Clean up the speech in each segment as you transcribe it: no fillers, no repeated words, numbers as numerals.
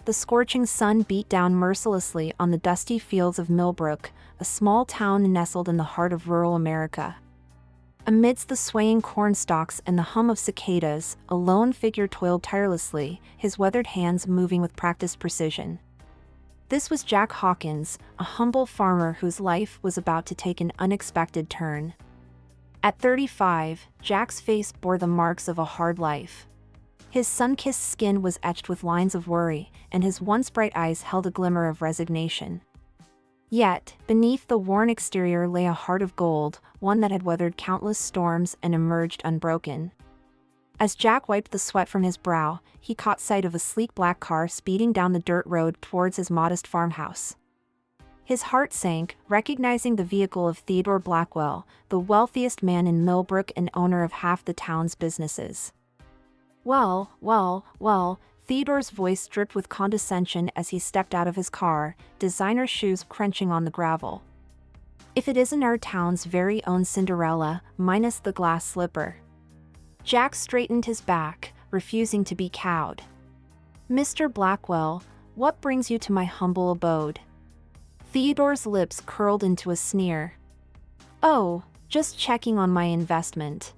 The scorching sun beat down mercilessly on the dusty fields of Millbrook, a small town nestled in the heart of rural America. Amidst the swaying corn stalks and the hum of cicadas, a lone figure toiled tirelessly, his weathered hands moving with practiced precision. This was Jack Hawkins, a humble farmer whose life was about to take an unexpected turn. At 35, Jack's face bore the marks of a hard life. His sun-kissed skin was etched with lines of worry, and his once bright eyes held a glimmer of resignation. Yet, beneath the worn exterior lay a heart of gold, one that had weathered countless storms and emerged unbroken. As Jack wiped the sweat from his brow, he caught sight of a sleek black car speeding down the dirt road towards his modest farmhouse. His heart sank, recognizing the vehicle of Theodore Blackwell, the wealthiest man in Millbrook and owner of half the town's businesses. Well, Theodore's voice dripped with condescension as he stepped out of his car, designer shoes crunching on the gravel. If it isn't our town's very own Cinderella, minus the glass slipper. Jack straightened his back, refusing to be cowed. Mr. Blackwell, what brings you to my humble abode? Theodore's lips curled into a sneer. Oh, just checking on my investment.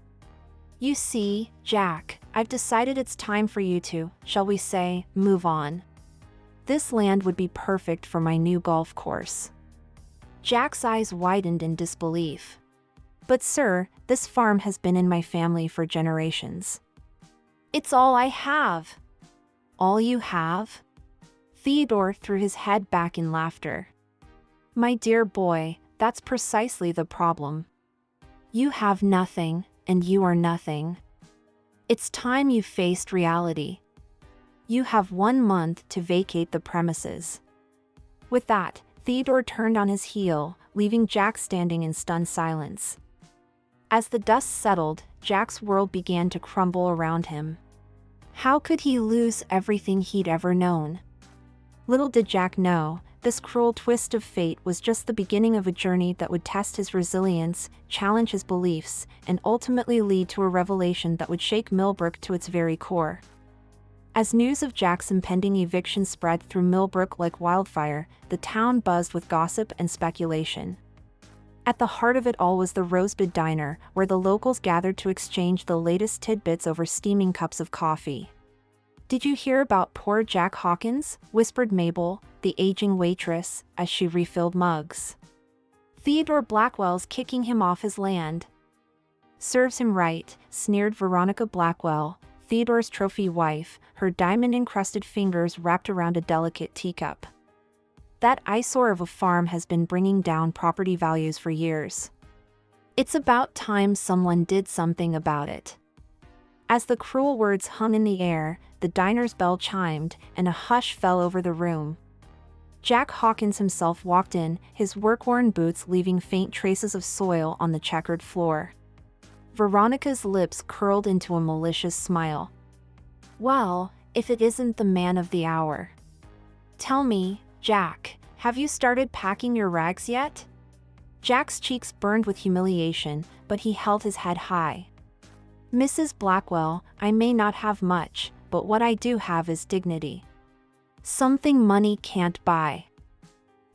You see, Jack, I've decided it's time for you to, shall we say, move on. This land would be perfect for my new golf course. Jack's eyes widened in disbelief. But sir, this farm has been in my family for generations. It's all I have. All you have? Theodore threw his head back in laughter. My dear boy, that's precisely the problem. You have nothing, and you are nothing. It's time you faced reality. You have 1 month to vacate the premises. With that, Theodore turned on his heel, leaving Jack standing in stunned silence. As the dust settled, Jack's world began to crumble around him. How could he lose everything he'd ever known? Little did Jack know, this cruel twist of fate was just the beginning of a journey that would test his resilience, challenge his beliefs, and ultimately lead to a revelation that would shake Millbrook to its very core. As news of Jack's impending eviction spread through Millbrook like wildfire, the town buzzed with gossip and speculation. At the heart of it all was the Rosebud Diner, where the locals gathered to exchange the latest tidbits over steaming cups of coffee. Did you hear about poor Jack Hawkins? Whispered Mabel, the aging waitress, as she refilled mugs. Theodore Blackwell's kicking him off his land. Serves him right, sneered Veronica Blackwell, Theodore's trophy wife, her diamond-encrusted fingers wrapped around a delicate teacup. That eyesore of a farm has been bringing down property values for years. It's about time someone did something about it. As the cruel words hung in the air, the diner's bell chimed, and a hush fell over the room. Jack Hawkins himself walked in, his work-worn boots leaving faint traces of soil on the checkered floor. Veronica's lips curled into a malicious smile. Well, if it isn't the man of the hour. Tell me, Jack, have you started packing your rags yet? Jack's cheeks burned with humiliation, but he held his head high. Mrs. Blackwell, I may not have much, but what I do have is dignity. Something money can't buy.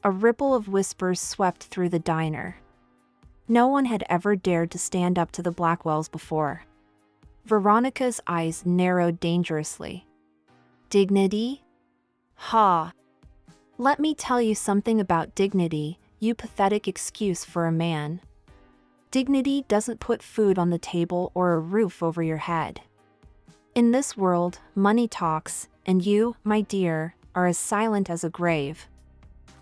A ripple of whispers swept through the diner. No one had ever dared to stand up to the Blackwells before. Veronica's eyes narrowed dangerously. Dignity? Ha! Let me tell you something about dignity, you pathetic excuse for a man. Dignity doesn't put food on the table or a roof over your head. In this world, money talks, and you, my dear, are as silent as a grave.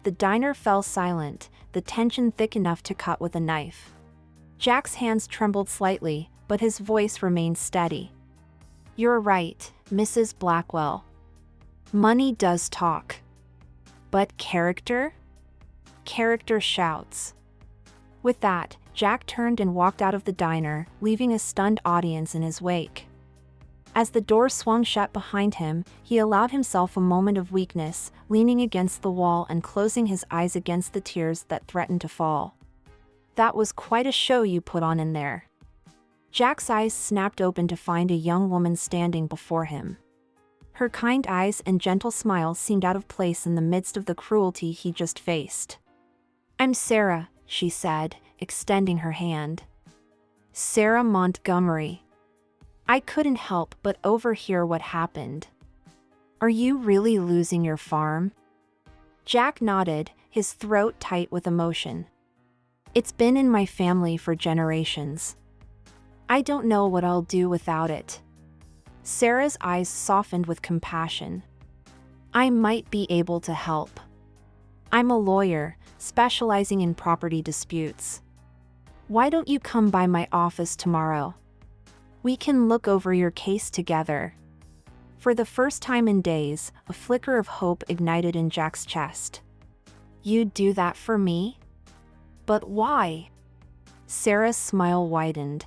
The diner fell silent, the tension thick enough to cut with a knife. Jack's hands trembled slightly, but his voice remained steady. You're right, Mrs. Blackwell. Money does talk. But character? Character shouts. With that, Jack turned and walked out of the diner, leaving a stunned audience in his wake. As the door swung shut behind him, he allowed himself a moment of weakness, leaning against the wall and closing his eyes against the tears that threatened to fall. That was quite a show you put on in there. Jack's eyes snapped open to find a young woman standing before him. Her kind eyes and gentle smile seemed out of place in the midst of the cruelty he just faced. "I'm Sarah," she said, extending her hand. "Sarah Montgomery. I couldn't help but overhear what happened. Are you really losing your farm?" Jack nodded, his throat tight with emotion. "It's been in my family for generations. I don't know what I'll do without it." Sarah's eyes softened with compassion. "I might be able to help. I'm a lawyer, specializing in property disputes. Why don't you come by my office tomorrow? We can look over your case together." For the first time in days, a flicker of hope ignited in Jack's chest. "You'd do that for me? But why?" Sarah's smile widened.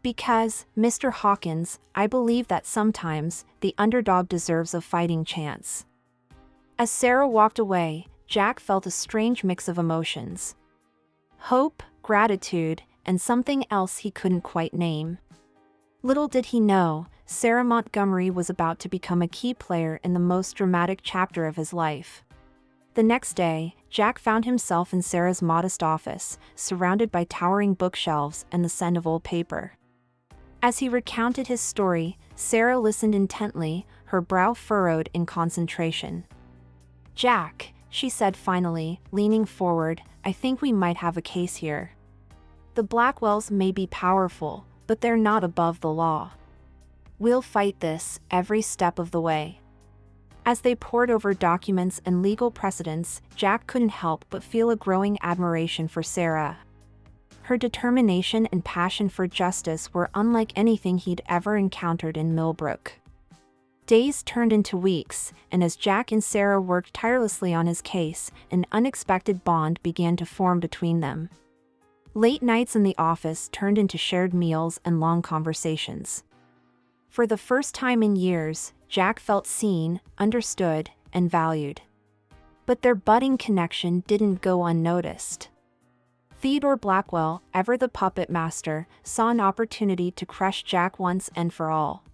"Because, Mr. Hawkins, I believe that sometimes the underdog deserves a fighting chance." As Sarah walked away, Jack felt a strange mix of emotions. Hope, gratitude, and something else he couldn't quite name. Little did he know, Sarah Montgomery was about to become a key player in the most dramatic chapter of his life. The next day, Jack found himself in Sarah's modest office, surrounded by towering bookshelves and the scent of old paper. As he recounted his story, Sarah listened intently, her brow furrowed in concentration. "Jack," she said finally, leaning forward, "I think we might have a case here. The Blackwells may be powerful, but they're not above the law. We'll fight this every step of the way." As they pored over documents and legal precedents, Jack couldn't help but feel a growing admiration for Sarah. Her determination and passion for justice were unlike anything he'd ever encountered in Millbrook. Days turned into weeks, and as Jack and Sarah worked tirelessly on his case, an unexpected bond began to form between them. Late nights in the office turned into shared meals and long conversations. For the first time in years, Jack felt seen, understood, and valued. But their budding connection didn't go unnoticed. Theodore Blackwell, ever the puppet master, saw an opportunity to crush Jack once and for all.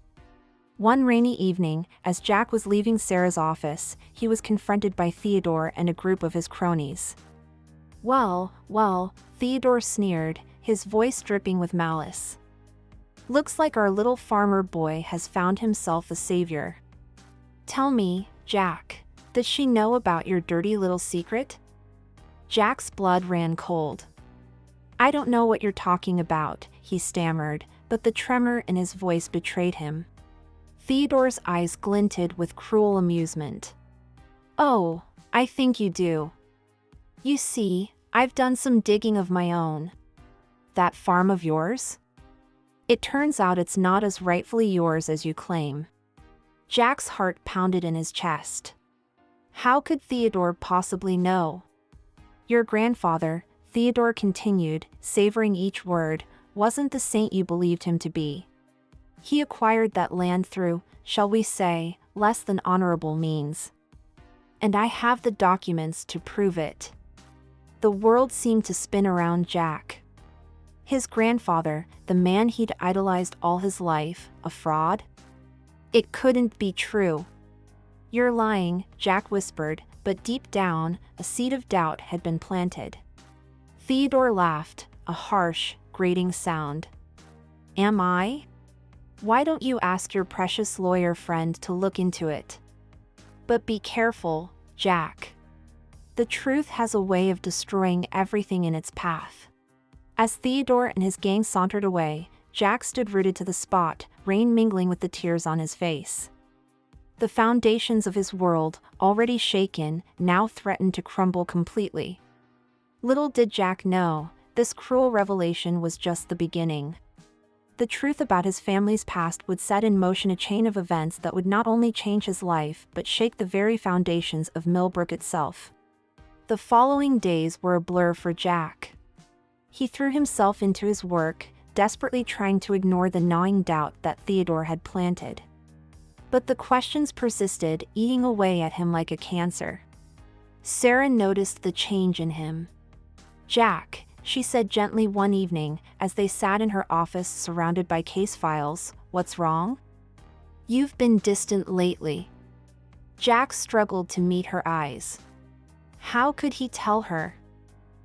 One rainy evening, as Jack was leaving Sarah's office, he was confronted by Theodore and a group of his cronies. Well, Theodore sneered, his voice dripping with malice. "Looks like our little farmer boy has found himself a savior. Tell me, Jack, does she know about your dirty little secret?" Jack's blood ran cold. "I don't know what you're talking about," he stammered, but the tremor in his voice betrayed him. Theodore's eyes glinted with cruel amusement. "Oh, I think you do. You see, I've done some digging of my own." "That farm of yours? It turns out it's not as rightfully yours as you claim." Jack's heart pounded in his chest. How could Theodore possibly know? "Your grandfather," Theodore continued, savoring each word, "wasn't the saint you believed him to be. He acquired that land through, shall we say, less than honorable means. And I have the documents to prove it." The world seemed to spin around Jack. His grandfather, the man he'd idolized all his life, a fraud? It couldn't be true. "You're lying," Jack whispered, but deep down, a seed of doubt had been planted. Theodore laughed, a harsh, grating sound. "Am I? Why don't you ask your precious lawyer friend to look into it? But be careful, Jack. The truth has a way of destroying everything in its path." As Theodore and his gang sauntered away, Jack stood rooted to the spot, rain mingling with the tears on his face. The foundations of his world, already shaken, now threatened to crumble completely. Little did Jack know, this cruel revelation was just the beginning. The truth about his family's past would set in motion a chain of events that would not only change his life but shake the very foundations of Millbrook itself. The following days were a blur for Jack. He threw himself into his work, desperately trying to ignore the gnawing doubt that Theodore had planted. But the questions persisted, eating away at him like a cancer. Sarah noticed the change in him. "Jack," she said gently one evening, as they sat in her office surrounded by case files, "what's wrong?" You've been distant lately. Jack struggled to meet her eyes. How could he tell her?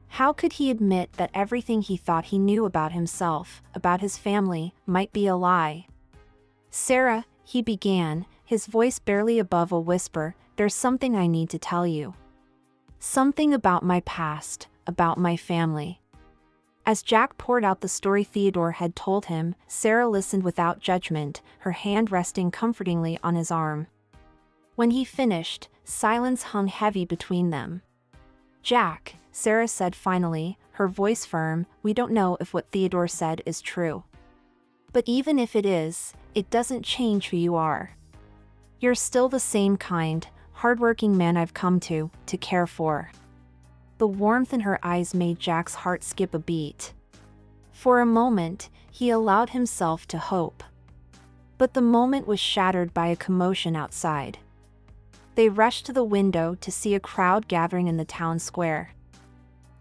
How could he admit that everything he thought he knew about himself, about his family, might be a lie? Sarah, he began, his voice barely above a whisper, there's something I need to tell you. Something about my past, about my family. As Jack poured out the story Theodore had told him, Sarah listened without judgment, her hand resting comfortingly on his arm. When he finished, silence hung heavy between them. Jack, Sarah said finally, her voice firm, we don't know if what Theodore said is true. But even if it is, it doesn't change who you are. You're still the same kind, hardworking man I've come to care for. The warmth in her eyes made Jack's heart skip a beat. For a moment, he allowed himself to hope. But the moment was shattered by a commotion outside. They rushed to the window to see a crowd gathering in the town square.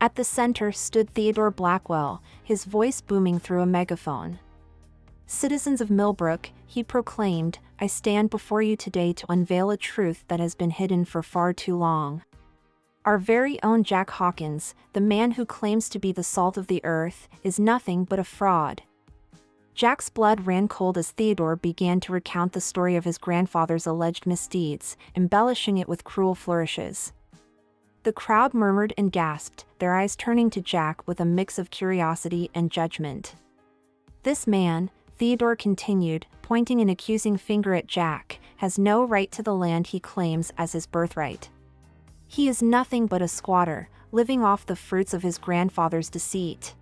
At the center stood Theodore Blackwell, his voice booming through a megaphone. Citizens of Millbrook, he proclaimed, I stand before you today to unveil a truth that has been hidden for far too long. Our very own Jack Hawkins, the man who claims to be the salt of the earth, is nothing but a fraud. Jack's blood ran cold as Theodore began to recount the story of his grandfather's alleged misdeeds, embellishing it with cruel flourishes. The crowd murmured and gasped, their eyes turning to Jack with a mix of curiosity and judgment. This man, Theodore continued, pointing an accusing finger at Jack, has no right to the land he claims as his birthright. He is nothing but a squatter, living off the fruits of his grandfather's deceit.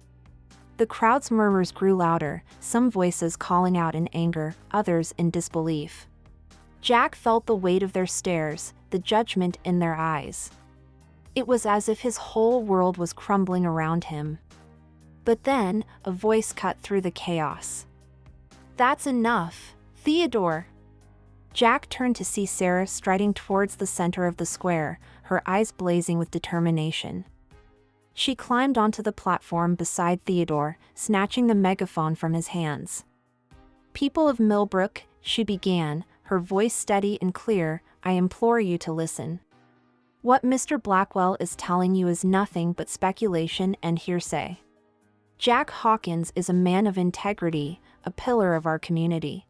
The crowd's murmurs grew louder, some voices calling out in anger, others in disbelief. Jack felt the weight of their stares, the judgment in their eyes. It was as if his whole world was crumbling around him. But then, a voice cut through the chaos. That's enough, Theodore. Jack turned to see Sarah striding towards the center of the square, her eyes blazing with determination. She climbed onto the platform beside Theodore, snatching the megaphone from his hands. People of Millbrook, she began, her voice steady and clear, I implore you to listen. What Mr. Blackwell is telling you is nothing but speculation and hearsay. Jack Hawkins is a man of integrity, a pillar of our community.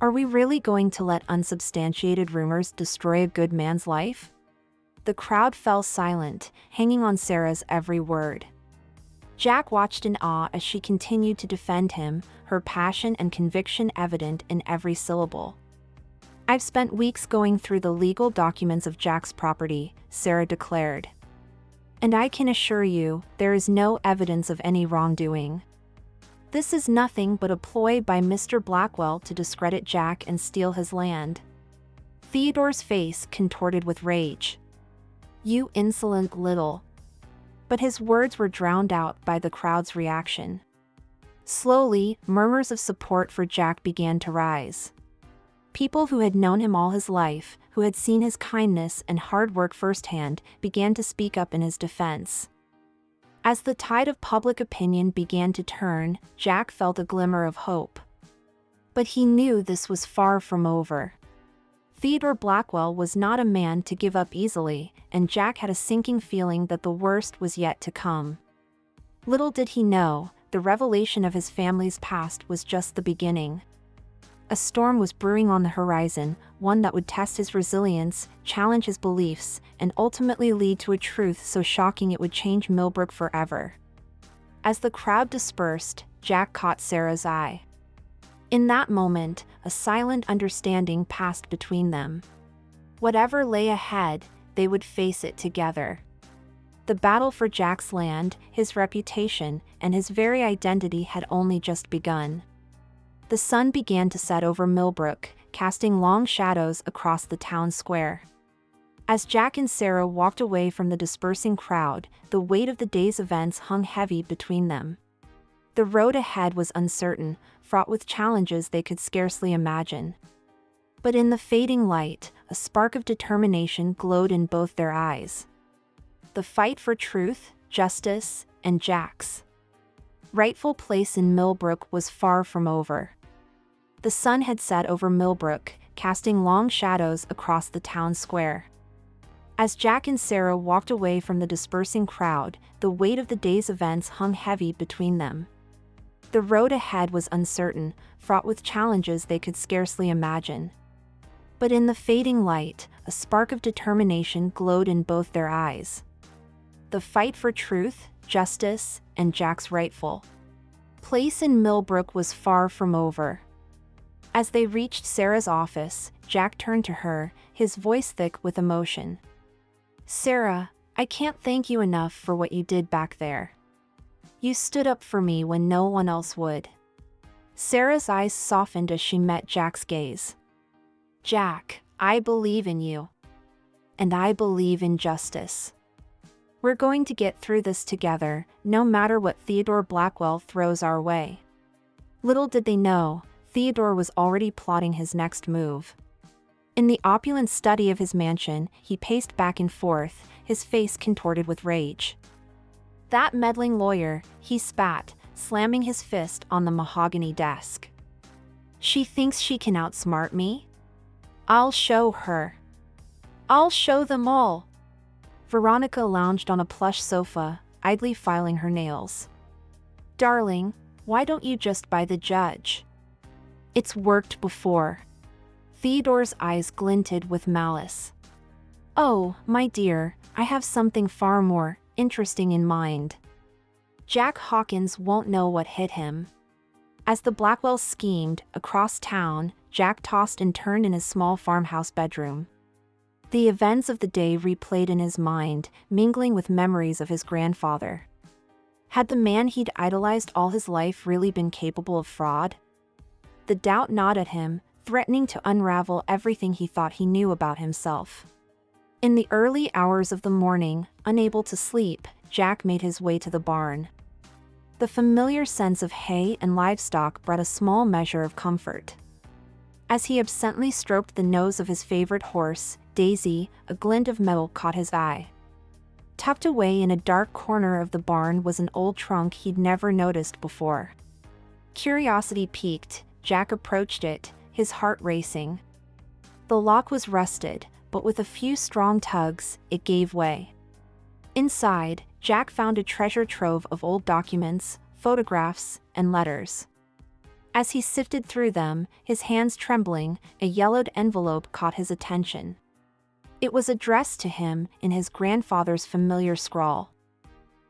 Are we really going to let unsubstantiated rumors destroy a good man's life? The crowd fell silent, hanging on Sarah's every word. Jack watched in awe as she continued to defend him, her passion and conviction evident in every syllable. I've spent weeks going through the legal documents of Jack's property, Sarah declared. And I can assure you, there is no evidence of any wrongdoing. This is nothing but a ploy by Mr. Blackwell to discredit Jack and steal his land. Theodore's face contorted with rage. You insolent little. But his words were drowned out by the crowd's reaction. Slowly, murmurs of support for Jack began to rise. People who had known him all his life, who had seen his kindness and hard work firsthand, began to speak up in his defense. As the tide of public opinion began to turn, Jack felt a glimmer of hope. But he knew this was far from over. Theodore Blackwell was not a man to give up easily, and Jack had a sinking feeling that the worst was yet to come. Little did he know, the revelation of his family's past was just the beginning. A storm was brewing on the horizon, one that would test his resilience, challenge his beliefs, and ultimately lead to a truth so shocking it would change Millbrook forever. As the crowd dispersed, Jack caught Sarah's eye. In that moment, a silent understanding passed between them. Whatever lay ahead, they would face it together. The battle for Jack's land, his reputation, and his very identity had only just begun. The sun began to set over Millbrook, casting long shadows across the town square. As Jack and Sarah walked away from the dispersing crowd, the weight of the day's events hung heavy between them. The road ahead was uncertain, fraught with challenges they could scarcely imagine. But in the fading light, a spark of determination glowed in both their eyes. The fight for truth, justice, and Jack's rightful place in Millbrook was far from over. The The sun had set over Millbrook, casting long shadows across the town square. As Jack and Sarah walked away from the dispersing crowd, the weight of the day's events hung heavy between them. The road ahead was uncertain, fraught with challenges they could scarcely imagine. But in the fading light, a spark of determination glowed in both their eyes. The fight for truth, justice, and Jack's rightful place in Millbrook was far from over. As they reached Sarah's office, Jack turned to her, his voice thick with emotion. "Sarah, I can't thank you enough for what you did back there. You stood up for me when no one else would." Sarah's eyes softened as she met Jack's gaze. "Jack, I believe in you. And I believe in justice. We're going to get through this together, no matter what Theodore Blackwell throws our way." Little did they know, Theodore was already plotting his next move. In the opulent study of his mansion, he paced back and forth, his face contorted with rage. "That meddling lawyer," he spat, slamming his fist on the mahogany desk. "She thinks she can outsmart me? I'll show her. I'll show them all." Veronica lounged on a plush sofa, idly filing her nails. "Darling, why don't you just buy the judge? It's worked before." Theodore's eyes glinted with malice. "Oh, my dear, I have something far more interesting in mind. Jack Hawkins won't know what hit him." As the Blackwells schemed, across town, Jack tossed and turned in his small farmhouse bedroom. The events of the day replayed in his mind, mingling with memories of his grandfather. Had the man he'd idolized all his life really been capable of fraud? The doubt gnawed at him, threatening to unravel everything he thought he knew about himself. In the early hours of the morning, unable to sleep, Jack made his way to the barn. The familiar sense of hay and livestock brought a small measure of comfort. As he absently stroked the nose of his favorite horse, Daisy, a glint of metal caught his eye. Tucked away in a dark corner of the barn was an old trunk he'd never noticed before. Curiosity piqued, Jack approached it, his heart racing. The lock was rusted, but with a few strong tugs, it gave way. Inside, Jack found a treasure trove of old documents, photographs, and letters. As he sifted through them, his hands trembling, a yellowed envelope caught his attention. It was addressed to him in his grandfather's familiar scrawl.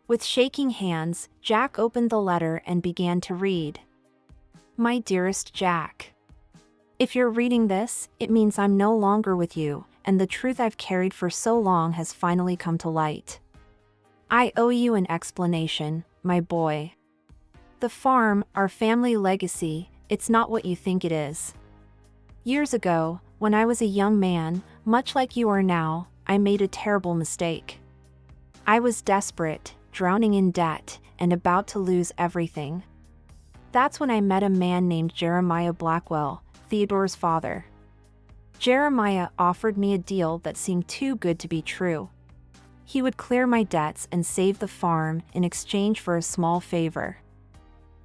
With shaking hands, Jack opened the letter and began to read. "My dearest Jack. If you're reading this, it means I'm no longer with you, and the truth I've carried for so long has finally come to light. I owe you an explanation, my boy. The farm, our family legacy, it's not what you think it is. Years ago, when I was a young man, much like you are now, I made a terrible mistake. I was desperate, drowning in debt, and about to lose everything. That's when I met a man named Jeremiah Blackwell, Theodore's father. Jeremiah offered me a deal that seemed too good to be true. He would clear my debts and save the farm in exchange for a small favor.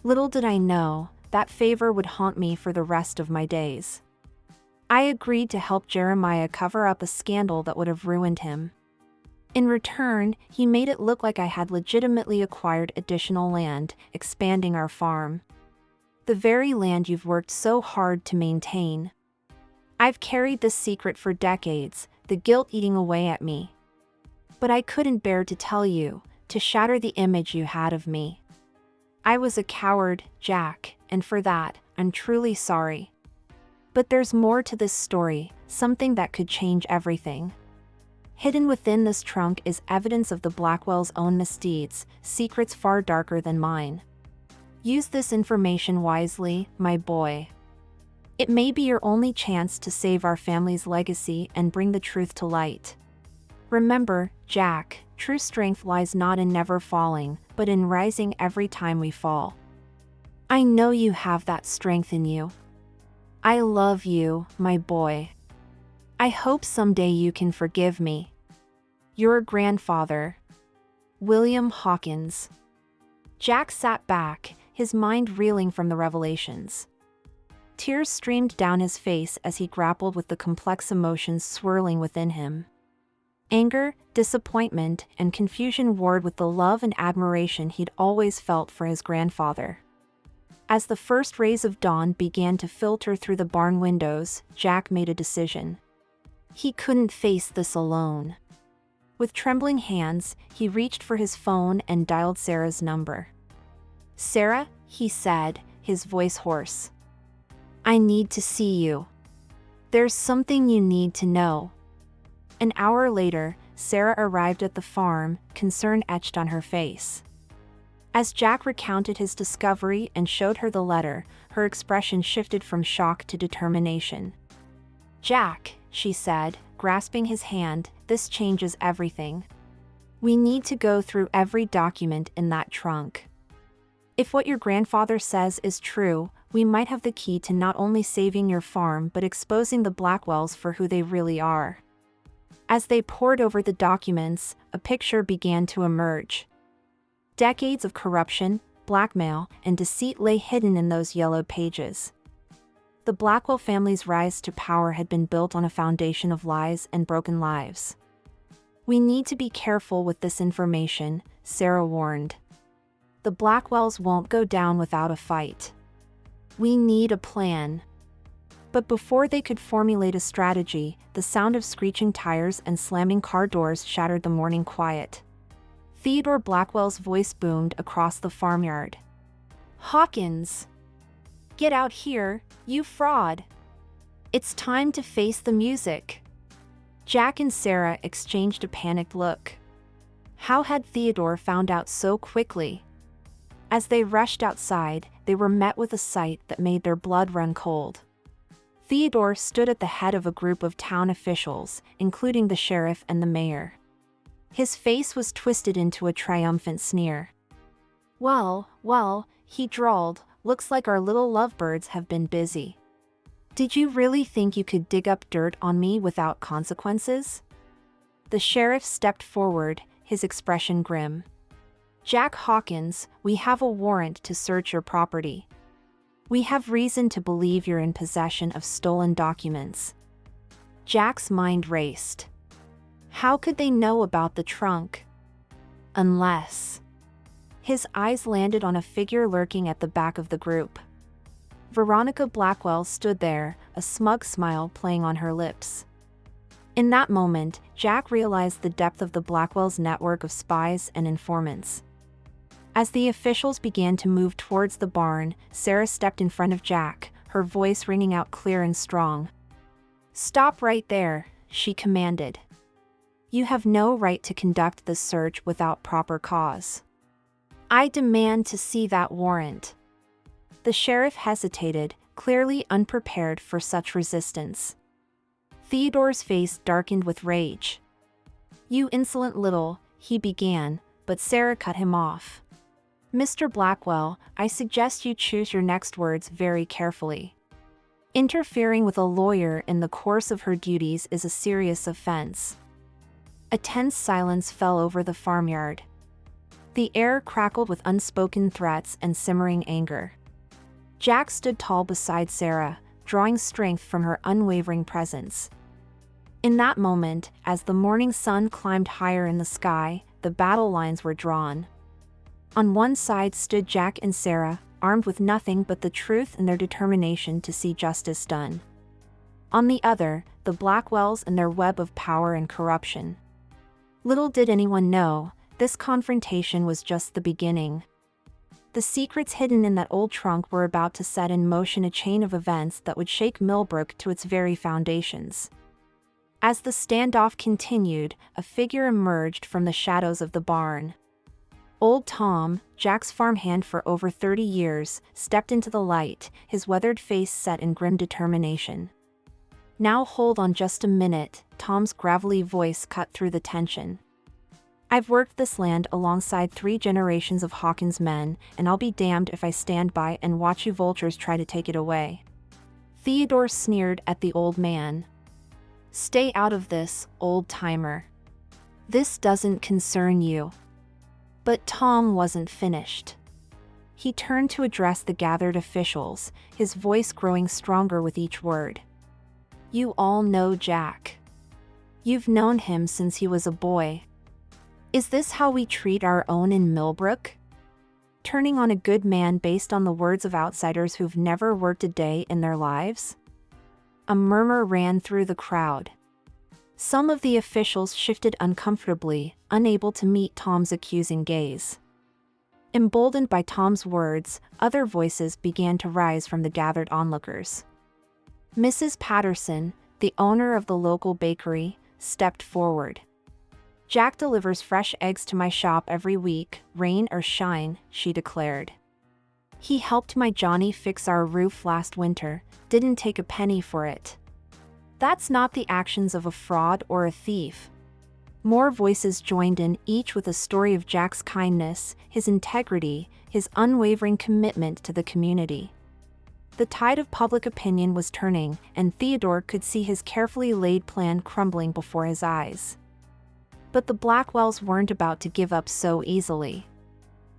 Little did I know, that favor would haunt me for the rest of my days. I agreed to help Jeremiah cover up a scandal that would have ruined him. In return, he made it look like I had legitimately acquired additional land, expanding our farm. The very land you've worked so hard to maintain. I've carried this secret for decades, the guilt eating away at me. But I couldn't bear to tell you, to shatter the image you had of me. I was a coward, Jack, and for that, I'm truly sorry. But there's more to this story, something that could change everything. Hidden within this trunk is evidence of the Blackwells' own misdeeds, secrets far darker than mine. Use this information wisely, my boy. It may be your only chance to save our family's legacy and bring the truth to light. Remember, Jack, true strength lies not in never falling, but in rising every time we fall. I know you have that strength in you. I love you, my boy. I hope someday you can forgive me. Your grandfather, William Hawkins. Jack sat back, his mind reeling from the revelations. Tears streamed down his face as he grappled with the complex emotions swirling within him. Anger, disappointment, and confusion warred with the love and admiration he'd always felt for his grandfather. As the first rays of dawn began to filter through the barn windows, Jack made a decision. He couldn't face this alone. With trembling hands, he reached for his phone and dialed Sarah's number. "Sarah," he said, his voice hoarse. "I need to see you. There's something you need to know." An hour later, Sarah arrived at the farm, concern etched on her face. As Jack recounted his discovery and showed her the letter, her expression shifted from shock to determination. "Jack," she said, grasping his hand, "this changes everything. We need to go through every document in that trunk. If what your grandfather says is true, we might have the key to not only saving your farm but exposing the Blackwells for who they really are." As they pored over the documents, a picture began to emerge. Decades of corruption, blackmail, and deceit lay hidden in those yellowed pages. The Blackwell family's rise to power had been built on a foundation of lies and broken lives. "We need to be careful with this information," Sarah warned. "The Blackwells won't go down without a fight. We need a plan." But before they could formulate a strategy, the sound of screeching tires and slamming car doors shattered the morning quiet. Theodore Blackwell's voice boomed across the farmyard. "Hawkins! Get out here, you fraud! It's time to face the music." Jack and Sarah exchanged a panicked look. How had Theodore found out so quickly? As they rushed outside, they were met with a sight that made their blood run cold. Theodore stood at the head of a group of town officials, including the sheriff and the mayor. His face was twisted into a triumphant sneer. Well, he drawled, "looks like our little lovebirds have been busy. Did you really think you could dig up dirt on me without consequences?" The sheriff stepped forward, his expression grim. "Jack Hawkins, we have a warrant to search your property. We have reason to believe you're in possession of stolen documents." Jack's mind raced. How could they know about the trunk? Unless... His eyes landed on a figure lurking at the back of the group. Veronica Blackwell stood there, a smug smile playing on her lips. In that moment, Jack realized the depth of the Blackwells' network of spies and informants. As the officials began to move towards the barn, Sarah stepped in front of Jack, her voice ringing out clear and strong. "Stop right there," she commanded. "You have no right to conduct this search without proper cause. I demand to see that warrant." The sheriff hesitated, clearly unprepared for such resistance. Theodore's face darkened with rage. "You insolent little," he began, but Sarah cut him off. "Mr. Blackwell, I suggest you choose your next words very carefully. Interfering with a lawyer in the course of her duties is a serious offense." A tense silence fell over the farmyard. The air crackled with unspoken threats and simmering anger. Jack stood tall beside Sarah, drawing strength from her unwavering presence. In that moment, as the morning sun climbed higher in the sky, the battle lines were drawn. On one side stood Jack and Sarah, armed with nothing but the truth and their determination to see justice done. On the other, the Blackwells and their web of power and corruption. Little did anyone know, this confrontation was just the beginning. The secrets hidden in that old trunk were about to set in motion a chain of events that would shake Millbrook to its very foundations. As the standoff continued, a figure emerged from the shadows of the barn. Old Tom, Jack's farmhand for over 30 years, stepped into the light, his weathered face set in grim determination. "Now hold on just a minute," Tom's gravelly voice cut through the tension. "I've worked this land alongside 3 generations of Hawkins men, and I'll be damned if I stand by and watch you vultures try to take it away." Theodore sneered at the old man. "Stay out of this, old-timer. This doesn't concern you." But Tom wasn't finished. He turned to address the gathered officials, his voice growing stronger with each word. "You all know Jack. You've known him since he was a boy. Is this how we treat our own in Millbrook? Turning on a good man based on the words of outsiders who've never worked a day in their lives?" A murmur ran through the crowd. Some of the officials shifted uncomfortably, unable to meet Tom's accusing gaze. Emboldened by Tom's words, other voices began to rise from the gathered onlookers. Mrs. Patterson, the owner of the local bakery, stepped forward. "Jack delivers fresh eggs to my shop every week, rain or shine," she declared. "He helped my Johnny fix our roof last winter, didn't take a penny for it. That's not the actions of a fraud or a thief." More voices joined in, each with a story of Jack's kindness, his integrity, his unwavering commitment to the community. The tide of public opinion was turning, and Theodore could see his carefully laid plan crumbling before his eyes. But the Blackwells weren't about to give up so easily.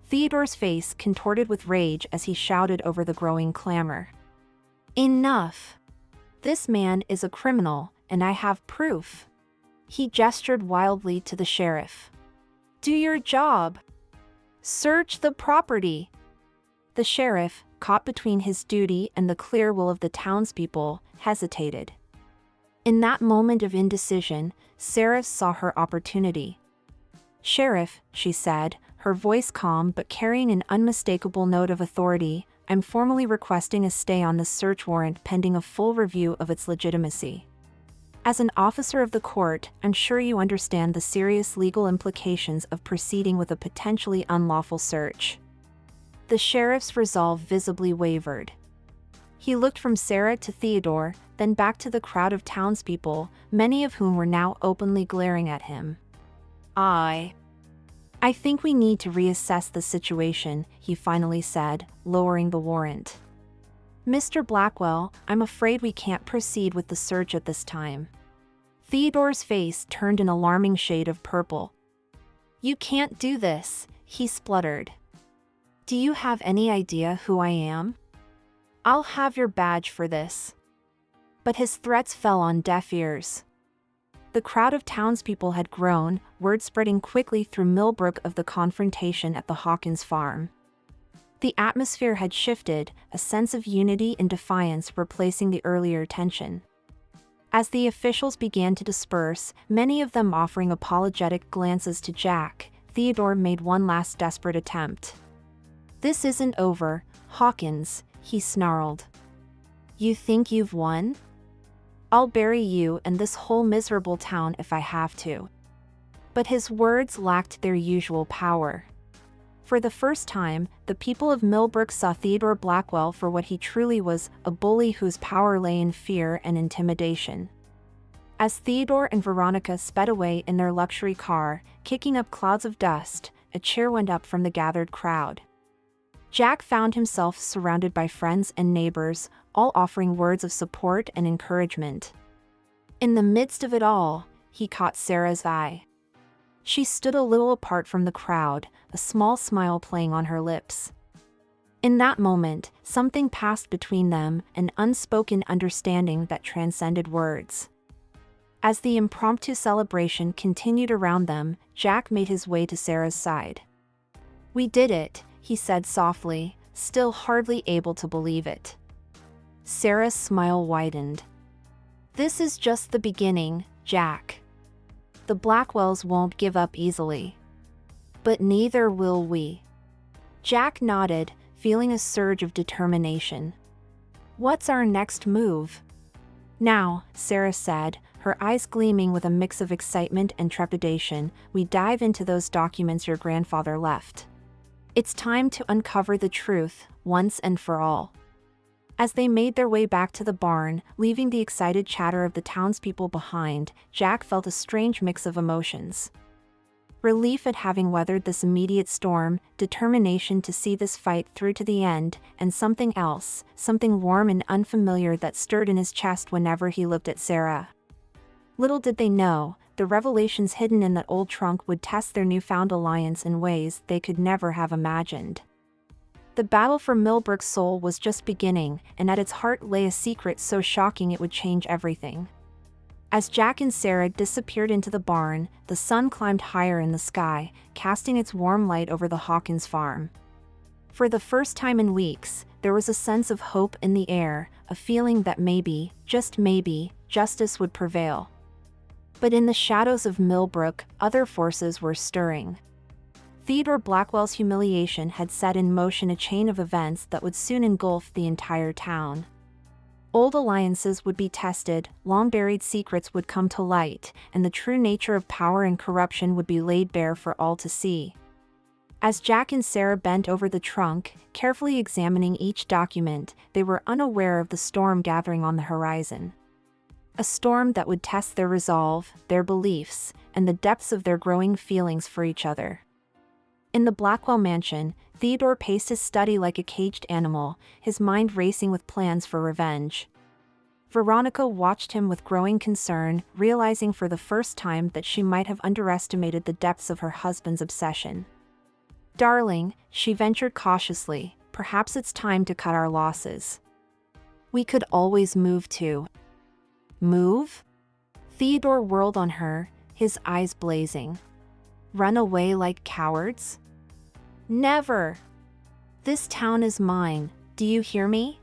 Theodore's face contorted with rage as he shouted over the growing clamor. "Enough! This man is a criminal, and I have proof." He gestured wildly to the sheriff. "Do your job! Search the property!" The sheriff, caught between his duty and the clear will of the townspeople, hesitated. In that moment of indecision, Sarah saw her opportunity. "Sheriff," she said, her voice calm but carrying an unmistakable note of authority, "I'm formally requesting a stay on this search warrant pending a full review of its legitimacy. As an officer of the court, I'm sure you understand the serious legal implications of proceeding with a potentially unlawful search." The sheriff's resolve visibly wavered. He looked from Sarah to Theodore, then back to the crowd of townspeople, many of whom were now openly glaring at him. I think we need to reassess the situation," he finally said, lowering the warrant. "Mr. Blackwell, I'm afraid we can't proceed with the search at this time." Theodore's face turned an alarming shade of purple. "You can't do this," he spluttered. "Do you have any idea who I am? I'll have your badge for this." But his threats fell on deaf ears. The crowd of townspeople had grown, word spreading quickly through Millbrook of the confrontation at the Hawkins farm. The atmosphere had shifted, a sense of unity and defiance replacing the earlier tension. As the officials began to disperse, many of them offering apologetic glances to Jack, Theodore made one last desperate attempt. "This isn't over, Hawkins," he snarled. "You think you've won? I'll bury you and this whole miserable town if I have to." But his words lacked their usual power. For the first time, the people of Millbrook saw Theodore Blackwell for what he truly was, a bully whose power lay in fear and intimidation. As Theodore and Veronica sped away in their luxury car, kicking up clouds of dust, a cheer went up from the gathered crowd. Jack found himself surrounded by friends and neighbors, all offering words of support and encouragement. In the midst of it all, he caught Sarah's eye. She stood a little apart from the crowd, a small smile playing on her lips. In that moment, something passed between them, an unspoken understanding that transcended words. As the impromptu celebration continued around them, Jack made his way to Sarah's side. "We did it," he said softly, still hardly able to believe it. Sarah's smile widened. "This is just the beginning, Jack. The Blackwells won't give up easily. But neither will we." Jack nodded, feeling a surge of determination. "What's our next move?" "Now," Sarah said, her eyes gleaming with a mix of excitement and trepidation, "we dive into those documents your grandfather left. It's time to uncover the truth, once and for all." As they made their way back to the barn, leaving the excited chatter of the townspeople behind, Jack felt a strange mix of emotions. Relief at having weathered this immediate storm, determination to see this fight through to the end, and something else, something warm and unfamiliar that stirred in his chest whenever he looked at Sarah. Little did they know, the revelations hidden in that old trunk would test their newfound alliance in ways they could never have imagined. The battle for Millbrook's soul was just beginning, and at its heart lay a secret so shocking it would change everything. As Jack and Sarah disappeared into the barn, the sun climbed higher in the sky, casting its warm light over the Hawkins farm. For the first time in weeks, there was a sense of hope in the air, a feeling that maybe, just maybe, justice would prevail. But in the shadows of Millbrook, other forces were stirring. Theodore Blackwell's humiliation had set in motion a chain of events that would soon engulf the entire town. Old alliances would be tested, long-buried secrets would come to light, and the true nature of power and corruption would be laid bare for all to see. As Jack and Sarah bent over the trunk, carefully examining each document, they were unaware of the storm gathering on the horizon. A storm that would test their resolve, their beliefs, and the depths of their growing feelings for each other. In the Blackwell mansion, Theodore paced his study like a caged animal, his mind racing with plans for revenge. Veronica watched him with growing concern, realizing for the first time that she might have underestimated the depths of her husband's obsession. "Darling," she ventured cautiously, "perhaps it's time to cut our losses. We could always move to." "Move?" Theodore whirled on her, his eyes blazing. "Run away like cowards? Never! This town is mine, do you hear me?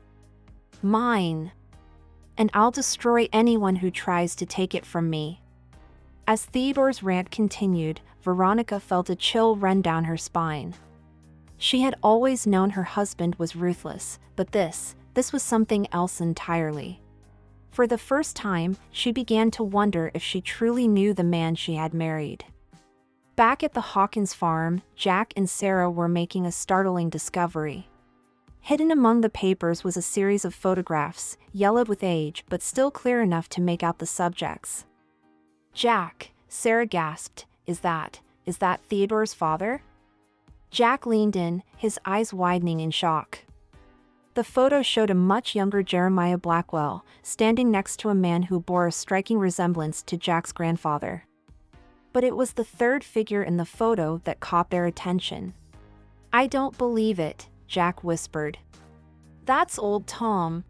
Mine. And I'll destroy anyone who tries to take it from me." As Theodore's rant continued, Veronica felt a chill run down her spine. She had always known her husband was ruthless, but this was something else entirely. For the first time, she began to wonder if she truly knew the man she had married. Back at the Hawkins farm, Jack and Sarah were making a startling discovery. Hidden among the papers was a series of photographs, yellowed with age but still clear enough to make out the subjects. "Jack," Sarah gasped, is that Theodore's father?" Jack leaned in, his eyes widening in shock. The photo showed a much younger Jeremiah Blackwell, standing next to a man who bore a striking resemblance to Jack's grandfather. But it was the third figure in the photo that caught their attention. "I don't believe it," Jack whispered. "That's old Tom."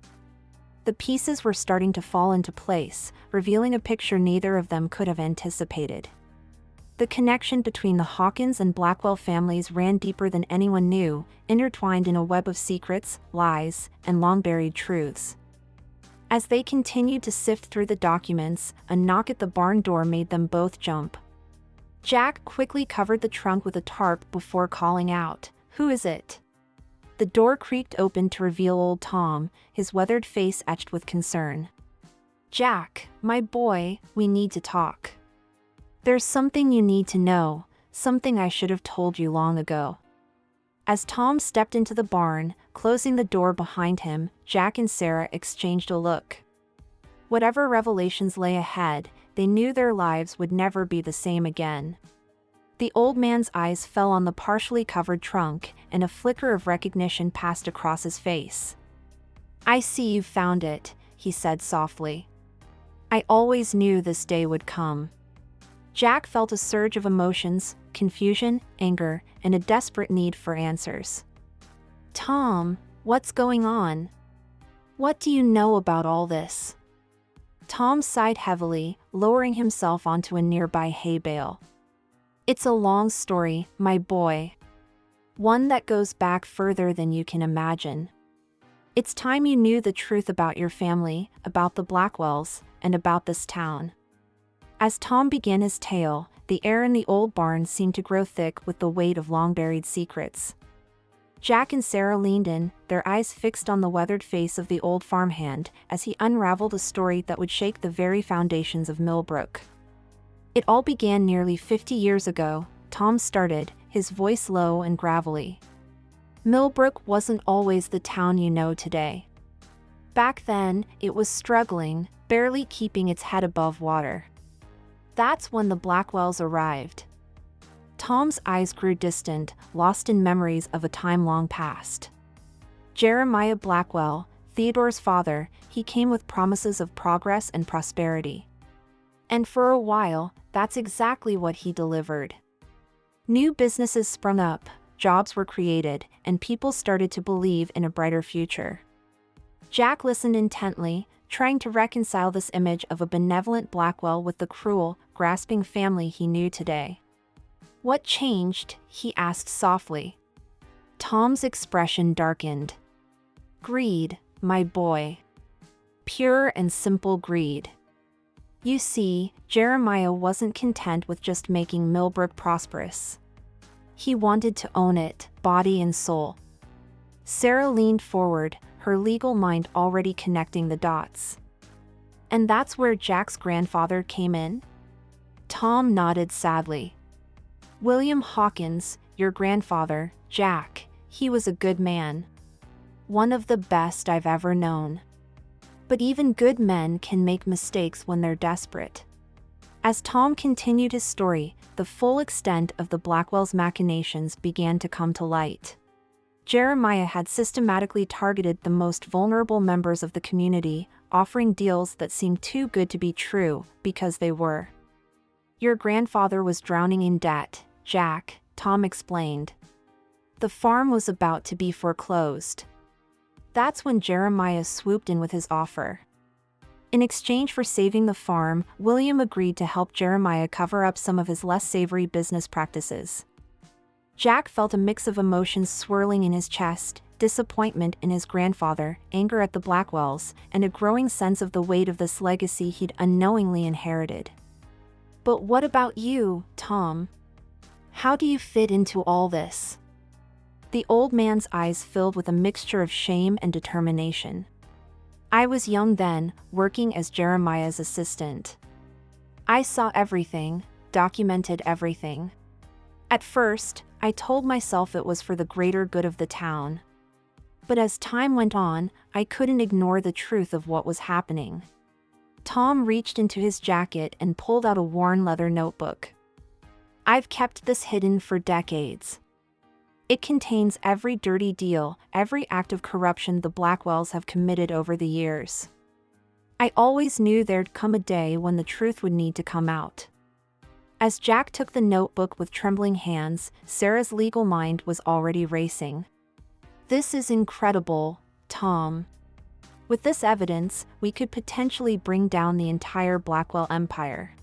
The pieces were starting to fall into place, revealing a picture neither of them could have anticipated. The connection between the Hawkins and Blackwell families ran deeper than anyone knew, intertwined in a web of secrets, lies, and long-buried truths. As they continued to sift through the documents, a knock at the barn door made them both jump. Jack quickly covered the trunk with a tarp before calling out, "Who is it?" The door creaked open to reveal old Tom, his weathered face etched with concern. "Jack, my boy, we need to talk. There's something you need to know, something I should have told you long ago." As Tom stepped into the barn, closing the door behind him, Jack and Sarah exchanged a look. Whatever revelations lay ahead, they knew their lives would never be the same again. The old man's eyes fell on the partially covered trunk, and a flicker of recognition passed across his face. "I see you've found it," he said softly. "I always knew this day would come." Jack felt a surge of emotions, confusion, anger, and a desperate need for answers. "Tom, what's going on? What do you know about all this?" Tom sighed heavily, lowering himself onto a nearby hay bale. "It's a long story, my boy. One that goes back further than you can imagine. It's time you knew the truth about your family, about the Blackwells, and about this town." As Tom began his tale, the air in the old barn seemed to grow thick with the weight of long-buried secrets. Jack and Sarah leaned in, their eyes fixed on the weathered face of the old farmhand, as he unraveled a story that would shake the very foundations of Millbrook. "It all began nearly 50 years ago," Tom started, his voice low and gravelly. "Millbrook wasn't always the town you know today. Back then, it was struggling, barely keeping its head above water. That's when the Blackwells arrived." Tom's eyes grew distant, lost in memories of a time long past. Jeremiah Blackwell, Theodore's father, he came with promises of progress and prosperity. And for a while, that's exactly what he delivered. New businesses sprung up, jobs were created, and people started to believe in a brighter future. Jack listened intently, trying to reconcile this image of a benevolent Blackwell with the cruel, grasping family he knew today. "What changed?" he asked softly. Tom's expression darkened. "Greed, my boy. Pure and simple greed. You see, Jeremiah wasn't content with just making Millbrook prosperous. He wanted to own it, body and soul." Sarah leaned forward, her legal mind already connecting the dots. "And that's where Jack's grandfather came in?" Tom nodded sadly. "William Hawkins, your grandfather, Jack, he was a good man. One of the best I've ever known. But even good men can make mistakes when they're desperate." As Tom continued his story, the full extent of the Blackwell's machinations began to come to light. Jeremiah had systematically targeted the most vulnerable members of the community, offering deals that seemed too good to be true, because they were. "Your grandfather was drowning in debt, Jack," Tom explained. "The farm was about to be foreclosed. That's when Jeremiah swooped in with his offer. In exchange for saving the farm, William agreed to help Jeremiah cover up some of his less savory business practices." Jack felt a mix of emotions swirling in his chest: disappointment in his grandfather, anger at the Blackwells, and a growing sense of the weight of this legacy he'd unknowingly inherited. "But what about you, Tom? How do you fit into all this?" The old man's eyes filled with a mixture of shame and determination. "I was young then, working as Jeremiah's assistant. I saw everything, documented everything. At first, I told myself it was for the greater good of the town. But as time went on, I couldn't ignore the truth of what was happening." Tom reached into his jacket and pulled out a worn leather notebook. "I've kept this hidden for decades. It contains every dirty deal, every act of corruption the Blackwells have committed over the years. I always knew there'd come a day when the truth would need to come out." As Jack took the notebook with trembling hands, Sarah's legal mind was already racing. "This is incredible, Tom. With this evidence, we could potentially bring down the entire Blackwell empire."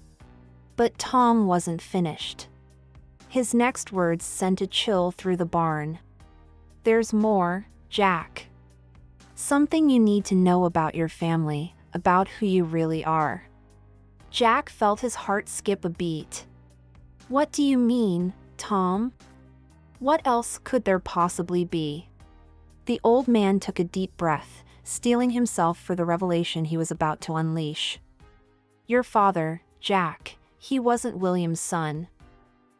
But Tom wasn't finished. His next words sent a chill through the barn. "There's more, Jack. Something you need to know about your family, about who you really are." Jack felt his heart skip a beat. "What do you mean, Tom? What else could there possibly be?" The old man took a deep breath, steeling himself for the revelation he was about to unleash. "Your father, Jack, he wasn't William's son.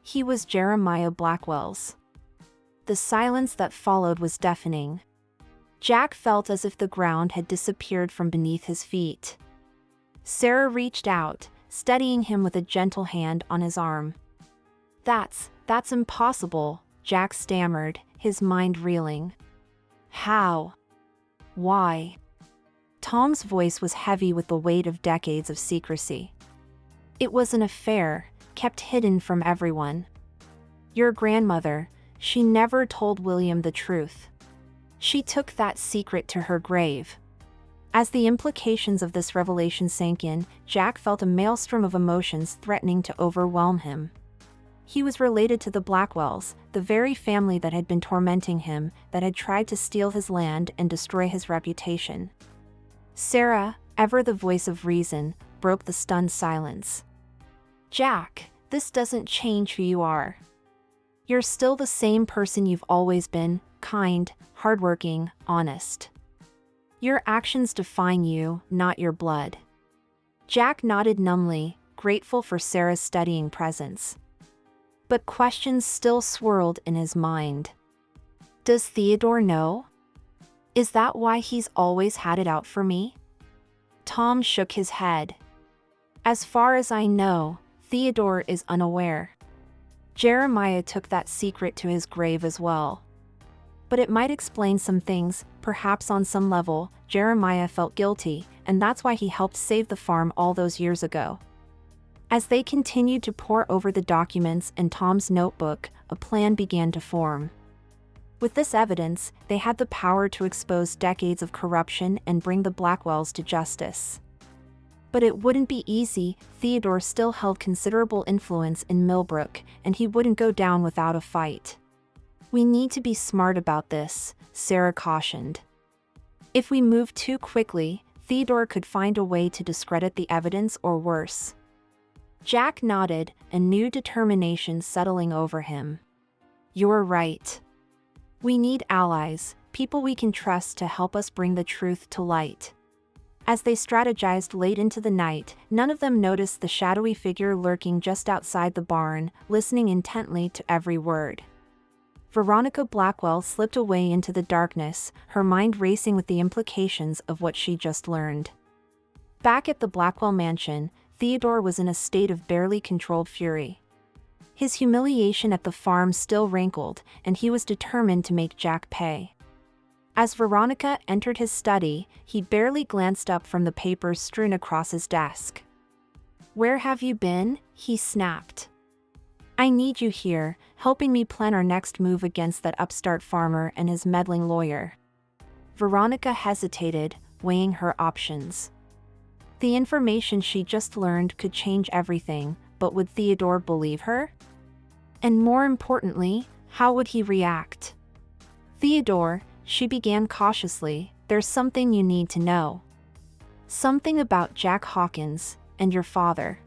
He was Jeremiah Blackwell's." The silence that followed was deafening. Jack felt as if the ground had disappeared from beneath his feet. Sarah reached out, steadying him with a gentle hand on his arm. That's impossible," Jack stammered, his mind reeling. "How? Why?" Tom's voice was heavy with the weight of decades of secrecy. "It was an affair, kept hidden from everyone. Your grandmother, she never told William the truth. She took that secret to her grave." As the implications of this revelation sank in, Jack felt a maelstrom of emotions threatening to overwhelm him. He was related to the Blackwells, the very family that had been tormenting him, that had tried to steal his land and destroy his reputation. Sarah, ever the voice of reason, broke the stunned silence. "Jack, this doesn't change who you are. You're still the same person you've always been, kind, hardworking, honest. Your actions define you, not your blood." Jack nodded numbly, grateful for Sarah's steadying presence. But questions still swirled in his mind. Does Theodore know? Is that why he's always had it out for me? Tom shook his head. As far as I know, Theodore is unaware. Jeremiah took that secret to his grave as well. But it might explain some things. Perhaps on some level, Jeremiah felt guilty, and that's why he helped save the farm all those years ago. As they continued to pore over the documents in Tom's notebook, a plan began to form. With this evidence, they had the power to expose decades of corruption and bring the Blackwells to justice. But it wouldn't be easy. Theodore still held considerable influence in Millbrook, and he wouldn't go down without a fight. "We need to be smart about this," Sarah cautioned. "If we move too quickly, Theodore could find a way to discredit the evidence or worse." Jack nodded, a new determination settling over him. "You're right. We need allies, people we can trust to help us bring the truth to light." As they strategized late into the night, none of them noticed the shadowy figure lurking just outside the barn, listening intently to every word. Veronica Blackwell slipped away into the darkness, her mind racing with the implications of what she just learned. Back at the Blackwell mansion, Theodore was in a state of barely controlled fury. His humiliation at the farm still rankled, and he was determined to make Jack pay. As Veronica entered his study, he barely glanced up from the papers strewn across his desk. "Where have you been?" he snapped. "I need you here, helping me plan our next move against that upstart farmer and his meddling lawyer." Veronica hesitated, weighing her options. The information she just learned could change everything, but would Theodore believe her? And more importantly, how would he react? "Theodore," she began cautiously, "there's something you need to know. Something about Jack Hawkins and your father."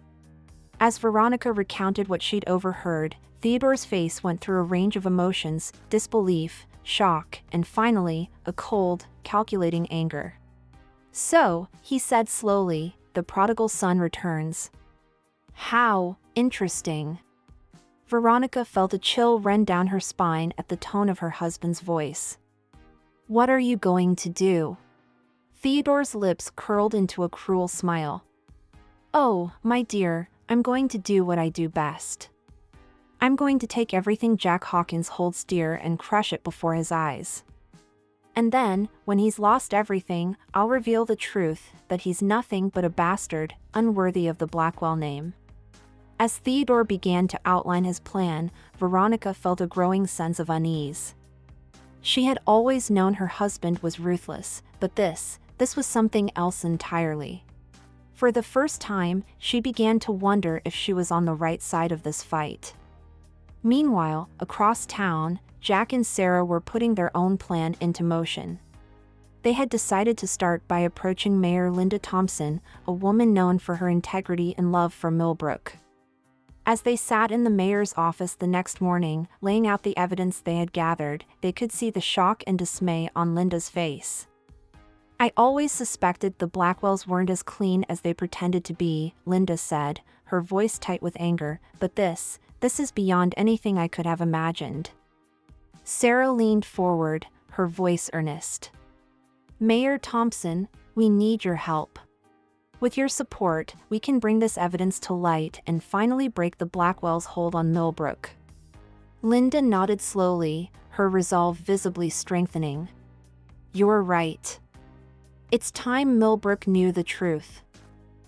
As Veronica recounted what she'd overheard, Theodore's face went through a range of emotions: disbelief, shock, and finally, a cold, calculating anger. "So," he said slowly, "the prodigal son returns. How interesting." Veronica felt a chill run down her spine at the tone of her husband's voice. "What are you going to do?" Theodore's lips curled into a cruel smile. "Oh, my dear, I'm going to do what I do best. I'm going to take everything Jack Hawkins holds dear and crush it before his eyes. And then, when he's lost everything, I'll reveal the truth, that he's nothing but a bastard, unworthy of the Blackwell name." As Theodore began to outline his plan, Veronica felt a growing sense of unease. She had always known her husband was ruthless, but this was something else entirely. For the first time, she began to wonder if she was on the right side of this fight. Meanwhile, across town, Jack and Sarah were putting their own plan into motion. They had decided to start by approaching Mayor Linda Thompson, a woman known for her integrity and love for Millbrook. As they sat in the mayor's office the next morning, laying out the evidence they had gathered, they could see the shock and dismay on Linda's face. "I always suspected the Blackwells weren't as clean as they pretended to be," Linda said, her voice tight with anger, "but this is beyond anything I could have imagined." Sarah leaned forward, her voice earnest. "Mayor Thompson, we need your help. With your support, we can bring this evidence to light and finally break the Blackwells' hold on Millbrook." Linda nodded slowly, her resolve visibly strengthening. "You're right. It's time Millbrook knew the truth.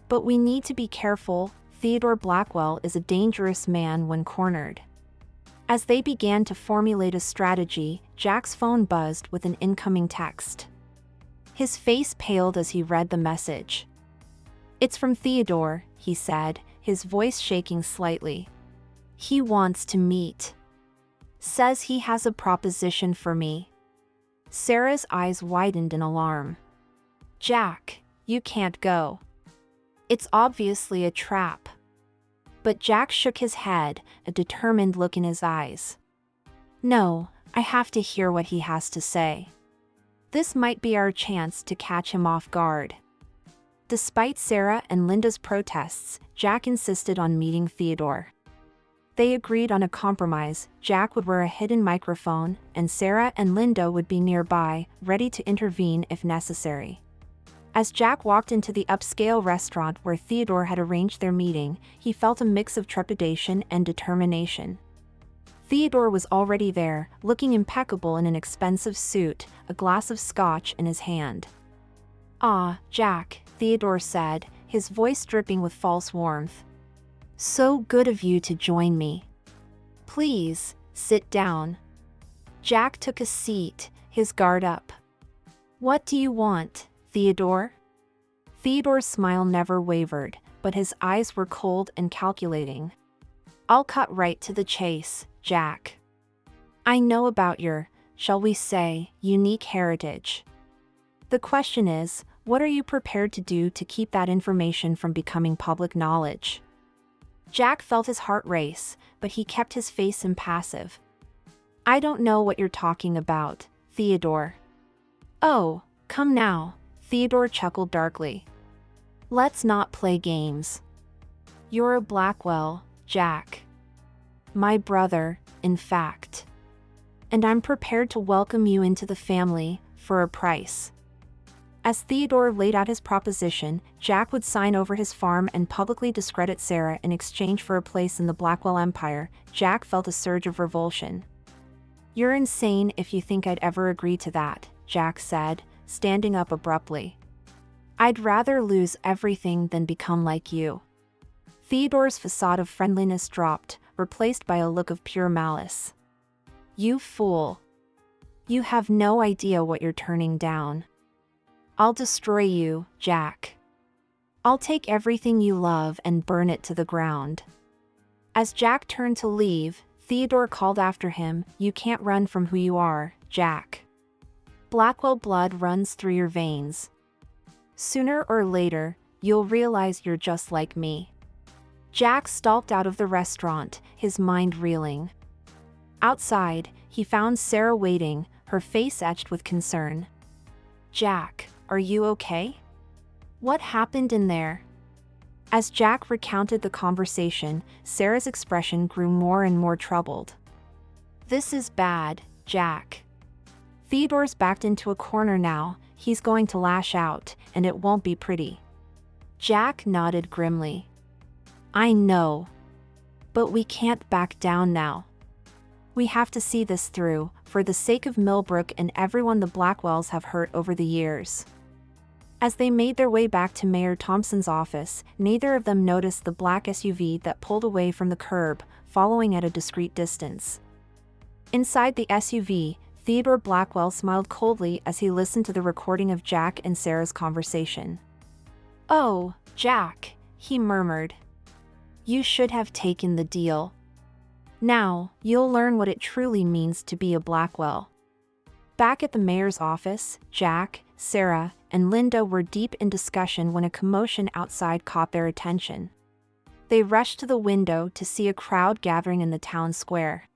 But we need to be careful. Theodore Blackwell is a dangerous man when cornered." As they began to formulate a strategy, Jack's phone buzzed with an incoming text. His face paled as he read the message. "It's from Theodore," he said, his voice shaking slightly. "He wants to meet. Says he has a proposition for me." Sarah's eyes widened in alarm. "Jack, you can't go. It's obviously a trap." But Jack shook his head, a determined look in his eyes. "No, I have to hear what he has to say. This might be our chance to catch him off guard." Despite Sarah and Linda's protests, Jack insisted on meeting Theodore. They agreed on a compromise: Jack would wear a hidden microphone, and Sarah and Linda would be nearby, ready to intervene if necessary. As Jack walked into the upscale restaurant where Theodore had arranged their meeting, he felt a mix of trepidation and determination. Theodore was already there, looking impeccable in an expensive suit, a glass of scotch in his hand. "Ah, Jack," Theodore said, his voice dripping with false warmth. "So good of you to join me. Please, sit down." Jack took a seat, his guard up. "What do you want, Theodore?" Theodore's smile never wavered, but his eyes were cold and calculating. "I'll cut right to the chase, Jack. I know about your, shall we say, unique heritage. The question is, what are you prepared to do to keep that information from becoming public knowledge?" Jack felt his heart race, but he kept his face impassive. "I don't know what you're talking about, Theodore." "Oh, come now," Theodore chuckled darkly. "Let's not play games. You're a Blackwell, Jack. My brother, in fact. And I'm prepared to welcome you into the family, for a price." As Theodore laid out his proposition, Jack would sign over his farm and publicly discredit Sarah in exchange for a place in the Blackwell Empire. Jack felt a surge of revulsion. "You're insane if you think I'd ever agree to that," Jack said, standing up abruptly. "I'd rather lose everything than become like you." Theodore's facade of friendliness dropped, replaced by a look of pure malice. "You fool. You have no idea what you're turning down. I'll destroy you, Jack. I'll take everything you love and burn it to the ground." As Jack turned to leave, Theodore called after him, "You can't run from who you are, Jack. Blackwell blood runs through your veins. Sooner or later, you'll realize you're just like me." Jack stalked out of the restaurant, his mind reeling. Outside, he found Sarah waiting, her face etched with concern. "Jack, are you okay? What happened in there?" As Jack recounted the conversation, Sarah's expression grew more and more troubled. "This is bad, Jack. Theodore's backed into a corner now, he's going to lash out, and it won't be pretty." Jack nodded grimly. "I know. But we can't back down now. We have to see this through, for the sake of Millbrook and everyone the Blackwells have hurt over the years." As they made their way back to Mayor Thompson's office, neither of them noticed the black SUV that pulled away from the curb, following at a discreet distance. Inside the SUV, Theodore Blackwell smiled coldly as he listened to the recording of Jack and Sarah's conversation. "Oh, Jack," he murmured. "You should have taken the deal. Now, you'll learn what it truly means to be a Blackwell." Back at the mayor's office, Jack, Sarah, and Linda were deep in discussion when a commotion outside caught their attention. They rushed to the window to see a crowd gathering in the town square.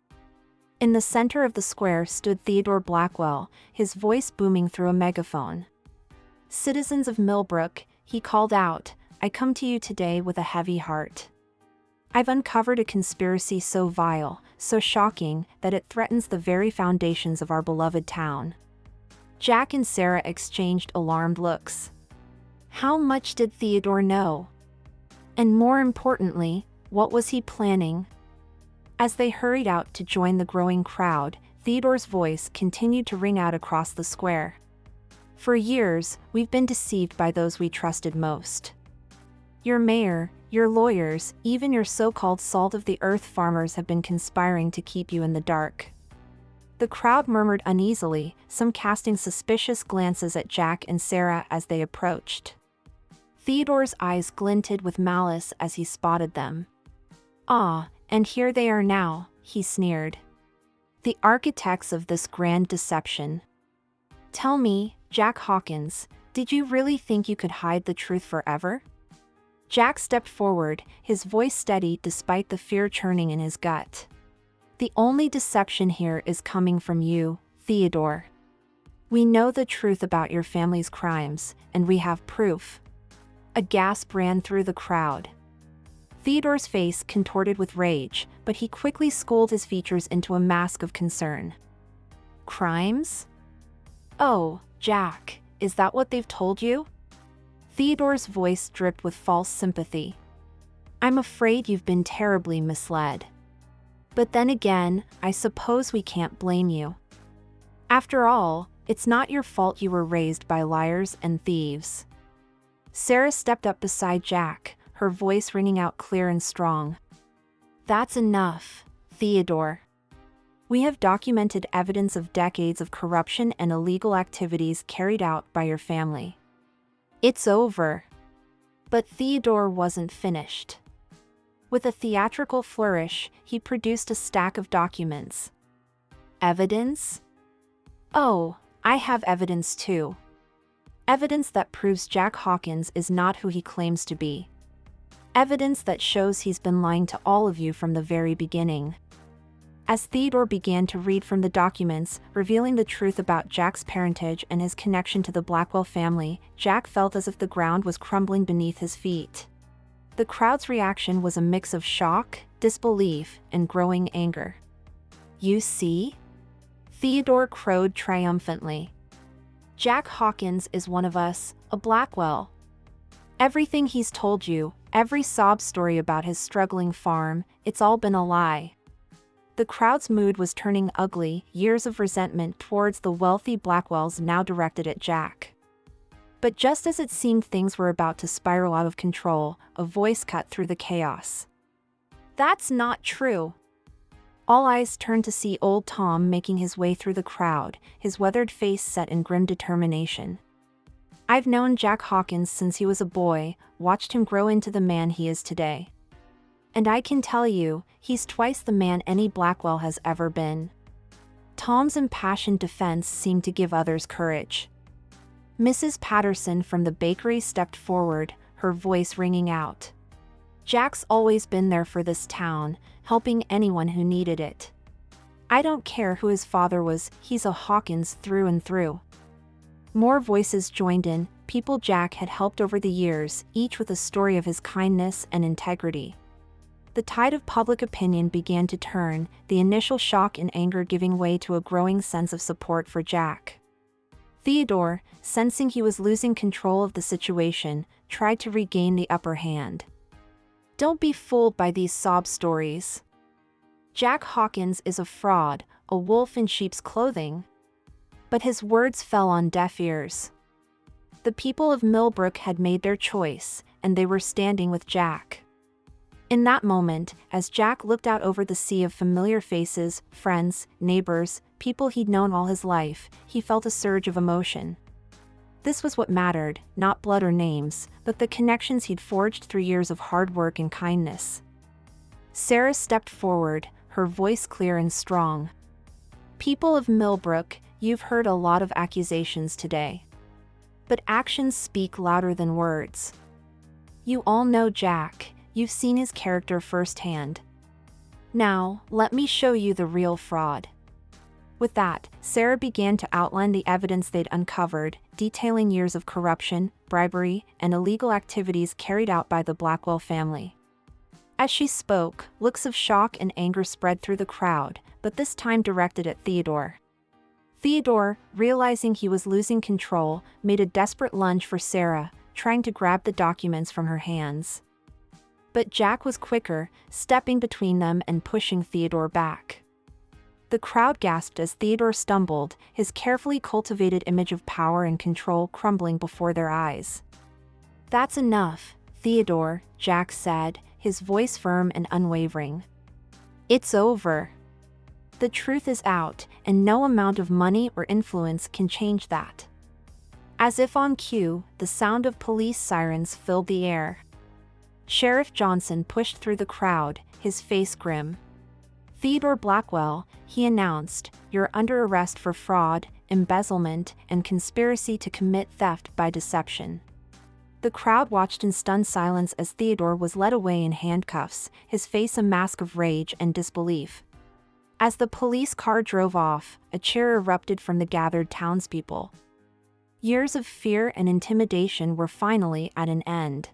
In the center of the square stood Theodore Blackwell, his voice booming through a megaphone. "Citizens of Millbrook," he called out, "I come to you today with a heavy heart. I've uncovered a conspiracy so vile, so shocking, that it threatens the very foundations of our beloved town." Jack and Sarah exchanged alarmed looks. How much did Theodore know? And more importantly, what was he planning? As they hurried out to join the growing crowd, Theodore's voice continued to ring out across the square. "For years, we've been deceived by those we trusted most. Your mayor, your lawyers, even your so-called salt-of-the-earth farmers have been conspiring to keep you in the dark." The crowd murmured uneasily, some casting suspicious glances at Jack and Sarah as they approached. Theodore's eyes glinted with malice as he spotted them. "Ah, and here they are now," he sneered. "The architects of this grand deception. Tell me, Jack Hawkins, did you really think you could hide the truth forever?" Jack stepped forward, his voice steady despite the fear churning in his gut. "The only deception here is coming from you, Theodore. We know the truth about your family's crimes, and we have proof." A gasp ran through the crowd. Theodore's face contorted with rage, but he quickly schooled his features into a mask of concern. "Crimes? Oh, Jack, is that what they've told you?" Theodore's voice dripped with false sympathy. "I'm afraid you've been terribly misled. But then again, I suppose we can't blame you. After all, it's not your fault you were raised by liars and thieves." Sarah stepped up beside Jack, her voice ringing out clear and strong. "That's enough, Theodore. We have documented evidence of decades of corruption and illegal activities carried out by your family. It's over. But Theodore wasn't finished. With a theatrical flourish, he produced a stack of documents. Evidence? Oh, I have evidence too. Evidence that proves Jack Hawkins is not who he claims to be. Evidence that shows he's been lying to all of you from the very beginning. As Theodore began to read from the documents, revealing the truth about Jack's parentage and his connection to the Blackwell family, Jack felt as if the ground was crumbling beneath his feet. The crowd's reaction was a mix of shock, disbelief, and growing anger. You see? Theodore crowed triumphantly. Jack Hawkins is one of us, a Blackwell. Everything he's told you, every sob story about his struggling farm, it's all been a lie. The crowd's mood was turning ugly, years of resentment towards the wealthy Blackwells now directed at Jack. But just as it seemed things were about to spiral out of control, a voice cut through the chaos. That's not true. All eyes turned to see old Tom making his way through the crowd, his weathered face set in grim determination. I've known Jack Hawkins since he was a boy, watched him grow into the man he is today. And I can tell you, he's twice the man any Blackwell has ever been. Tom's impassioned defense seemed to give others courage. Mrs. Patterson from the bakery stepped forward, her voice ringing out. Jack's always been there for this town, helping anyone who needed it. I don't care who his father was, he's a Hawkins through and through. More voices joined in, people Jack had helped over the years, each with a story of his kindness and integrity. The tide of public opinion began to turn, the initial shock and anger giving way to a growing sense of support for Jack. Theodore, sensing he was losing control of the situation, tried to regain the upper hand. Don't be fooled by these sob stories. Jack Hawkins is a fraud, a wolf in sheep's clothing. But his words fell on deaf ears. The people of Millbrook had made their choice, and they were standing with Jack. In that moment, as Jack looked out over the sea of familiar faces, friends, neighbors, people he'd known all his life, he felt a surge of emotion. This was what mattered, not blood or names, but the connections he'd forged through years of hard work and kindness. Sarah stepped forward, her voice clear and strong. People of Millbrook, you've heard a lot of accusations today. But actions speak louder than words. You all know Jack. You've seen his character firsthand. Now, let me show you the real fraud. With that, Sarah began to outline the evidence they'd uncovered, detailing years of corruption, bribery, and illegal activities carried out by the Blackwell family. As she spoke, looks of shock and anger spread through the crowd, but this time directed at Theodore. Theodore, realizing he was losing control, made a desperate lunge for Sarah, trying to grab the documents from her hands. But Jack was quicker, stepping between them and pushing Theodore back. The crowd gasped as Theodore stumbled, his carefully cultivated image of power and control crumbling before their eyes. That's enough, Theodore, Jack said, his voice firm and unwavering. It's over. The truth is out, and no amount of money or influence can change that. As if on cue, the sound of police sirens filled the air. Sheriff Johnson pushed through the crowd, his face grim. Theodore Blackwell, he announced, you're under arrest for fraud, embezzlement, and conspiracy to commit theft by deception. The crowd watched in stunned silence as Theodore was led away in handcuffs, his face a mask of rage and disbelief. As the police car drove off, a cheer erupted from the gathered townspeople. Years of fear and intimidation were finally at an end.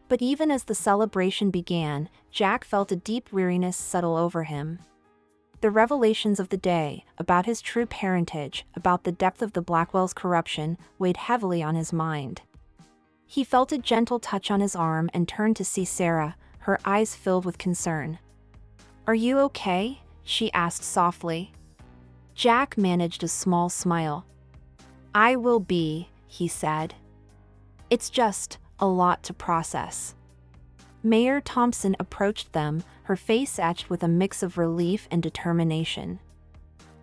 But even as the celebration began, Jack felt a deep weariness settle over him. The revelations of the day, about his true parentage, about the depth of the Blackwell's corruption, weighed heavily on his mind. He felt a gentle touch on his arm and turned to see Sarah, her eyes filled with concern. Are you okay? She asked softly. Jack managed a small smile. I will be, he said. It's just a lot to process. Mayor Thompson approached them, her face etched with a mix of relief and determination.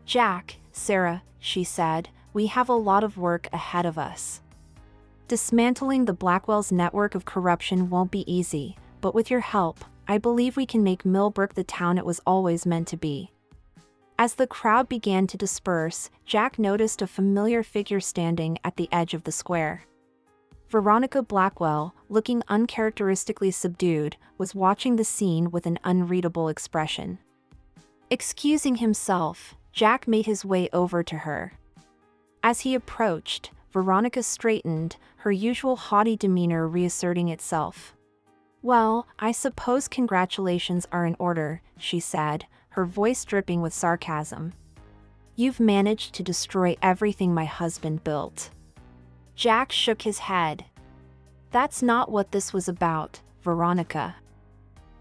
"Jack, Sarah," she said, "we have a lot of work ahead of us. Dismantling the Blackwell's network of corruption won't be easy, but with your help, I believe we can make Millbrook the town it was always meant to be." As the crowd began to disperse, Jack noticed a familiar figure standing at the edge of the square. Veronica Blackwell, looking uncharacteristically subdued, was watching the scene with an unreadable expression. Excusing himself, Jack made his way over to her. As he approached, Veronica straightened, her usual haughty demeanor reasserting itself. "Well, I suppose congratulations are in order," she said, her voice dripping with sarcasm. "You've managed to destroy everything my husband built." Jack shook his head. "That's not what this was about, Veronica.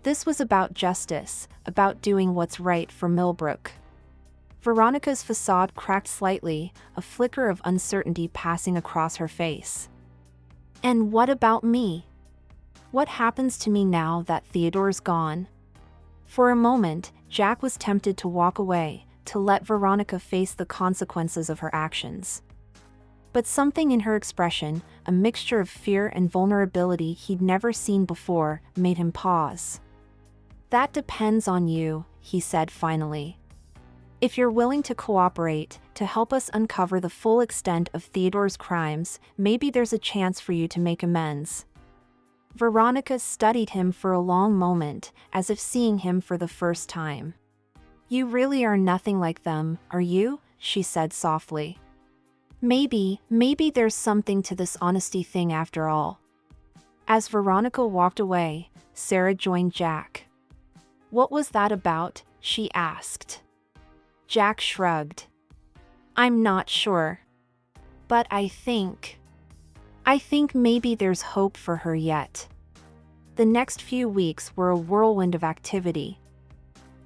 This was about justice, about doing what's right for Millbrook." Veronica's facade cracked slightly, a flicker of uncertainty passing across her face. "And what about me? What happens to me now that Theodore's gone?" For a moment, Jack was tempted to walk away, to let Veronica face the consequences of her actions. But something in her expression, a mixture of fear and vulnerability he'd never seen before, made him pause. "That depends on you," he said finally. "If you're willing to cooperate, to help us uncover the full extent of Theodore's crimes, maybe there's a chance for you to make amends." Veronica studied him for a long moment, as if seeing him for the first time. "You really are nothing like them, are you?" she said softly. Maybe there's something to this honesty thing after all." As Veronica walked away, Sarah joined Jack. "What was that about?" she asked. Jack shrugged. "I'm not sure. But I think maybe there's hope for her yet." The next few weeks were a whirlwind of activity.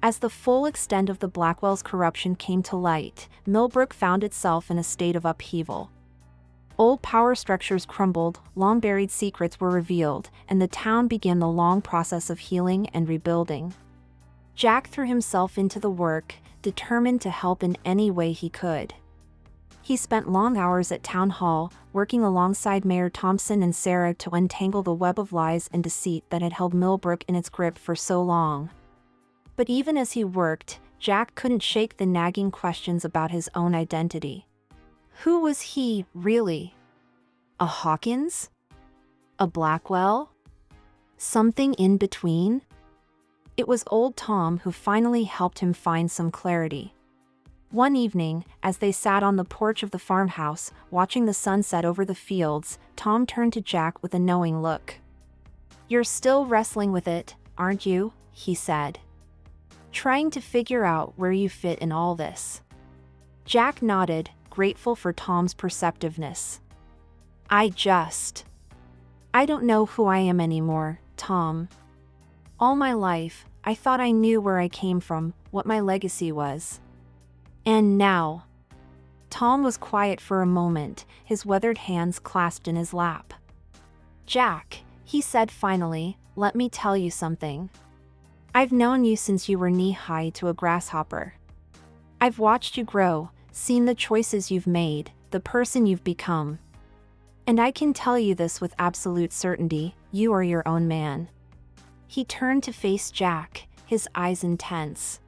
As the full extent of the Blackwell's corruption came to light, Millbrook found itself in a state of upheaval. Old power structures crumbled, long-buried secrets were revealed, and the town began the long process of healing and rebuilding. Jack threw himself into the work, determined to help in any way he could. He spent long hours at Town Hall, working alongside Mayor Thompson and Sarah to untangle the web of lies and deceit that had held Millbrook in its grip for so long. But even as he worked, Jack couldn't shake the nagging questions about his own identity. Who was he, really? A Hawkins? A Blackwell? Something in between? It was old Tom who finally helped him find some clarity. One evening, as they sat on the porch of the farmhouse, watching the sunset over the fields, Tom turned to Jack with a knowing look. "You're still wrestling with it, aren't you?" he said. "Trying to figure out where you fit in all this." Jack nodded, grateful for Tom's perceptiveness. I don't know who I am anymore, Tom. All my life, I thought I knew where I came from, what my legacy was. And now." Tom was quiet for a moment, his weathered hands clasped in his lap. "Jack," he said finally, "let me tell you something. I've known you since you were knee-high to a grasshopper. I've watched you grow, seen the choices you've made, the person you've become. And I can tell you this with absolute certainty, you are your own man." He turned to face Jack, his eyes intense.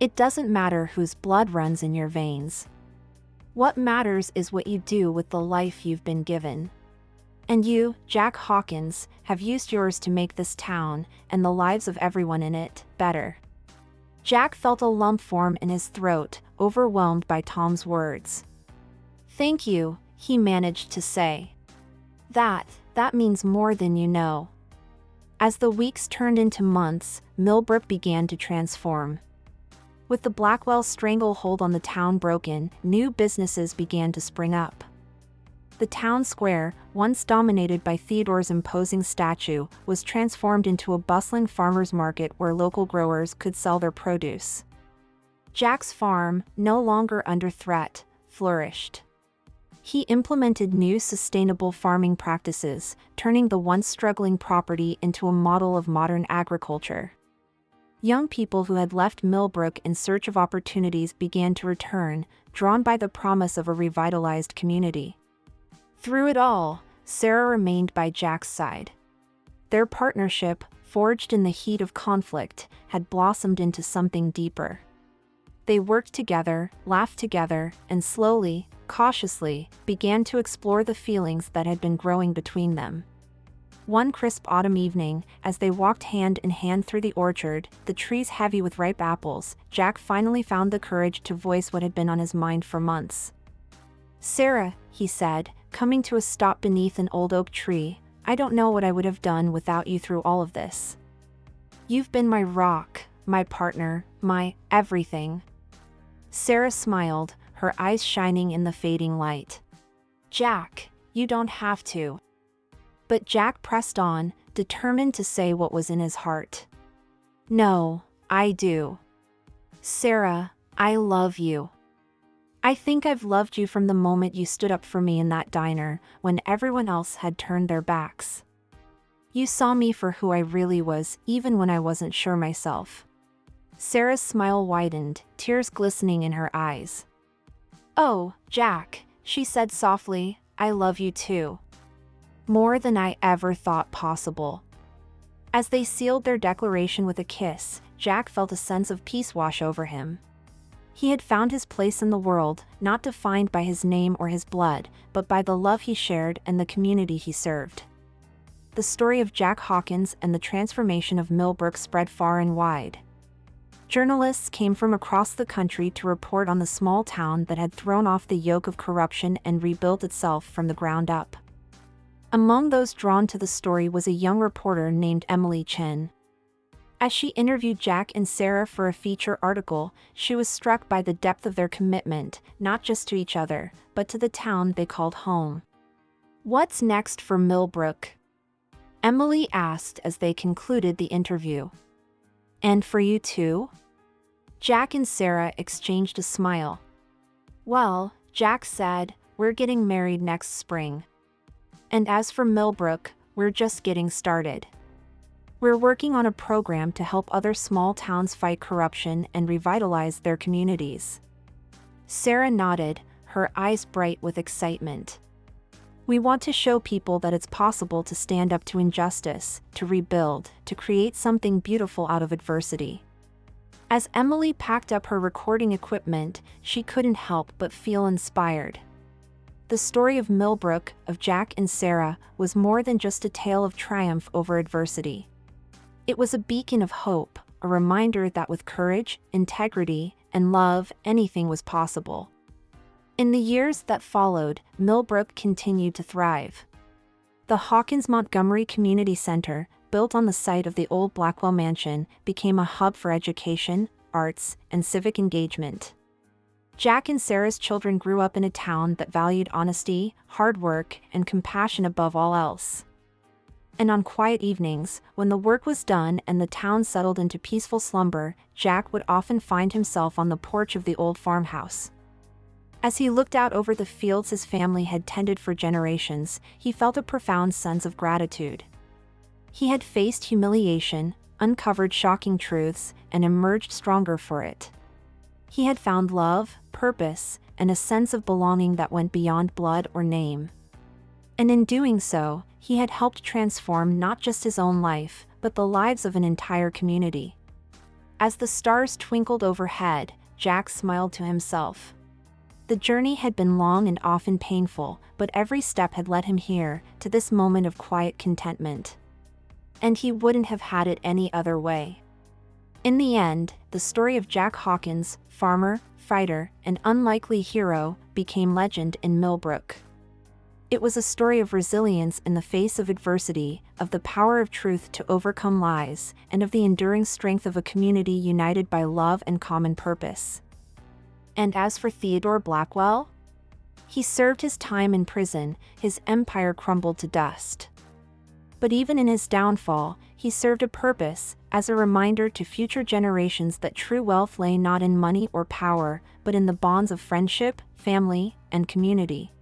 "It doesn't matter whose blood runs in your veins. What matters is what you do with the life you've been given. And you, Jack Hawkins, have used yours to make this town, and the lives of everyone in it, better." Jack felt a lump form in his throat, overwhelmed by Tom's words. "Thank you," he managed to say. That means more than you know." As the weeks turned into months, Millbrook began to transform. With the Blackwell stranglehold on the town broken, new businesses began to spring up. The town square, once dominated by Theodore's imposing statue, was transformed into a bustling farmers' market where local growers could sell their produce. Jack's farm, no longer under threat, flourished. He implemented new sustainable farming practices, turning the once struggling property into a model of modern agriculture. Young people who had left Millbrook in search of opportunities began to return, drawn by the promise of a revitalized community. Through it all, Sarah remained by Jack's side. Their partnership, forged in the heat of conflict, had blossomed into something deeper. They worked together, laughed together, and slowly, cautiously, began to explore the feelings that had been growing between them. One crisp autumn evening, as they walked hand in hand through the orchard, the trees heavy with ripe apples, Jack finally found the courage to voice what had been on his mind for months. "Sarah," he said, coming to a stop beneath an old oak tree, "I don't know what I would have done without you through all of this. You've been my rock, my partner, my everything." Sarah smiled, her eyes shining in the fading light. "Jack, you don't have to." But Jack pressed on, determined to say what was in his heart. "No, I do. Sarah, I love you. I think I've loved you from the moment you stood up for me in that diner, when everyone else had turned their backs. You saw me for who I really was, even when I wasn't sure myself." Sarah's smile widened, tears glistening in her eyes. "Oh, Jack," she said softly, "I love you too. More than I ever thought possible." As they sealed their declaration with a kiss, Jack felt a sense of peace wash over him. He had found his place in the world, not defined by his name or his blood, but by the love he shared and the community he served. The story of Jack Hawkins and the transformation of Millbrook spread far and wide. Journalists came from across the country to report on the small town that had thrown off the yoke of corruption and rebuilt itself from the ground up. Among those drawn to the story was a young reporter named Emily Chin. As she interviewed Jack and Sarah for a feature article, she was struck by the depth of their commitment, not just to each other, but to the town they called home. "What's next for Millbrook?" Emily asked as they concluded the interview. "And for you too?" Jack and Sarah exchanged a smile. "Well," Jack said, "we're getting married next spring. And as for Millbrook, we're just getting started. We're working on a program to help other small towns fight corruption and revitalize their communities." Sarah nodded, her eyes bright with excitement. "We want to show people that it's possible to stand up to injustice, to rebuild, to create something beautiful out of adversity." As Emily packed up her recording equipment, she couldn't help but feel inspired. The story of Millbrook, of Jack and Sarah, was more than just a tale of triumph over adversity. It was a beacon of hope, a reminder that with courage, integrity, and love, anything was possible. In the years that followed, Millbrook continued to thrive. The Hawkins Montgomery Community Center, built on the site of the old Blackwell mansion, became a hub for education, arts, and civic engagement. Jack and Sarah's children grew up in a town that valued honesty, hard work, and compassion above all else. And on quiet evenings, when the work was done and the town settled into peaceful slumber, Jack would often find himself on the porch of the old farmhouse. As he looked out over the fields his family had tended for generations, he felt a profound sense of gratitude. He had faced humiliation, uncovered shocking truths, and emerged stronger for it. He had found love, purpose, and a sense of belonging that went beyond blood or name. And in doing so, he had helped transform not just his own life, but the lives of an entire community. As the stars twinkled overhead, Jack smiled to himself. The journey had been long and often painful, but every step had led him here, to this moment of quiet contentment. And he wouldn't have had it any other way. In the end, the story of Jack Hawkins, farmer, fighter, and unlikely hero, became legend in Millbrook. It was a story of resilience in the face of adversity, of the power of truth to overcome lies, and of the enduring strength of a community united by love and common purpose. And as for Theodore Blackwell? He served his time in prison, his empire crumbled to dust. But even in his downfall, he served a purpose, as a reminder to future generations that true wealth lay not in money or power, but in the bonds of friendship, family, and community.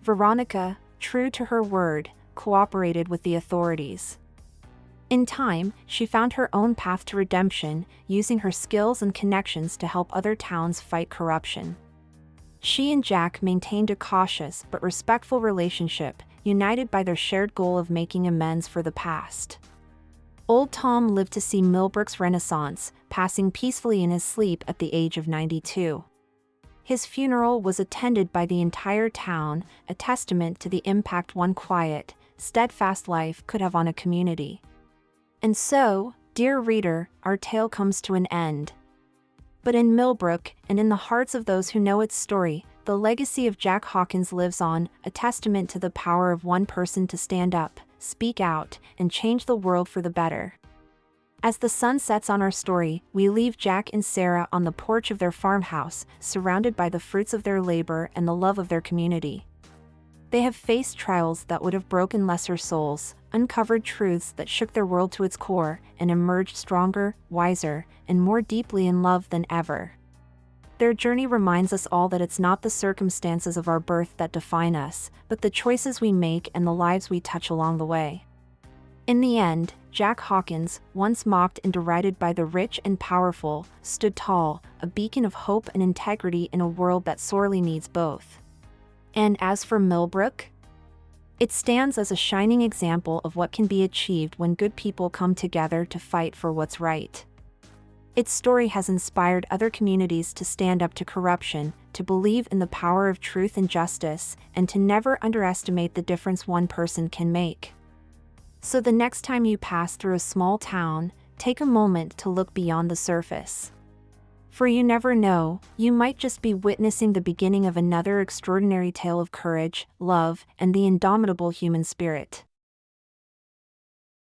Veronica, true to her word, cooperated with the authorities. In time, she found her own path to redemption, using her skills and connections to help other towns fight corruption. She and Jack maintained a cautious but respectful relationship, united by their shared goal of making amends for the past. Old Tom lived to see Millbrook's renaissance, passing peacefully in his sleep at the age of 92. His funeral was attended by the entire town, a testament to the impact one quiet, steadfast life could have on a community. And so, dear reader, our tale comes to an end. But in Millbrook, and in the hearts of those who know its story, the legacy of Jack Hawkins lives on, a testament to the power of one person to stand up, speak out, and change the world for the better. As the sun sets on our story, we leave Jack and Sarah on the porch of their farmhouse, surrounded by the fruits of their labor and the love of their community. They have faced trials that would have broken lesser souls, uncovered truths that shook their world to its core, and emerged stronger, wiser, and more deeply in love than ever. Their journey reminds us all that it's not the circumstances of our birth that define us, but the choices we make and the lives we touch along the way. In the end, Jack Hawkins, once mocked and derided by the rich and powerful, stood tall, a beacon of hope and integrity in a world that sorely needs both. And as for Millbrook, it stands as a shining example of what can be achieved when good people come together to fight for what's right. Its story has inspired other communities to stand up to corruption, to believe in the power of truth and justice, and to never underestimate the difference one person can make. So the next time you pass through a small town, take a moment to look beyond the surface. For you never know, you might just be witnessing the beginning of another extraordinary tale of courage, love, and the indomitable human spirit.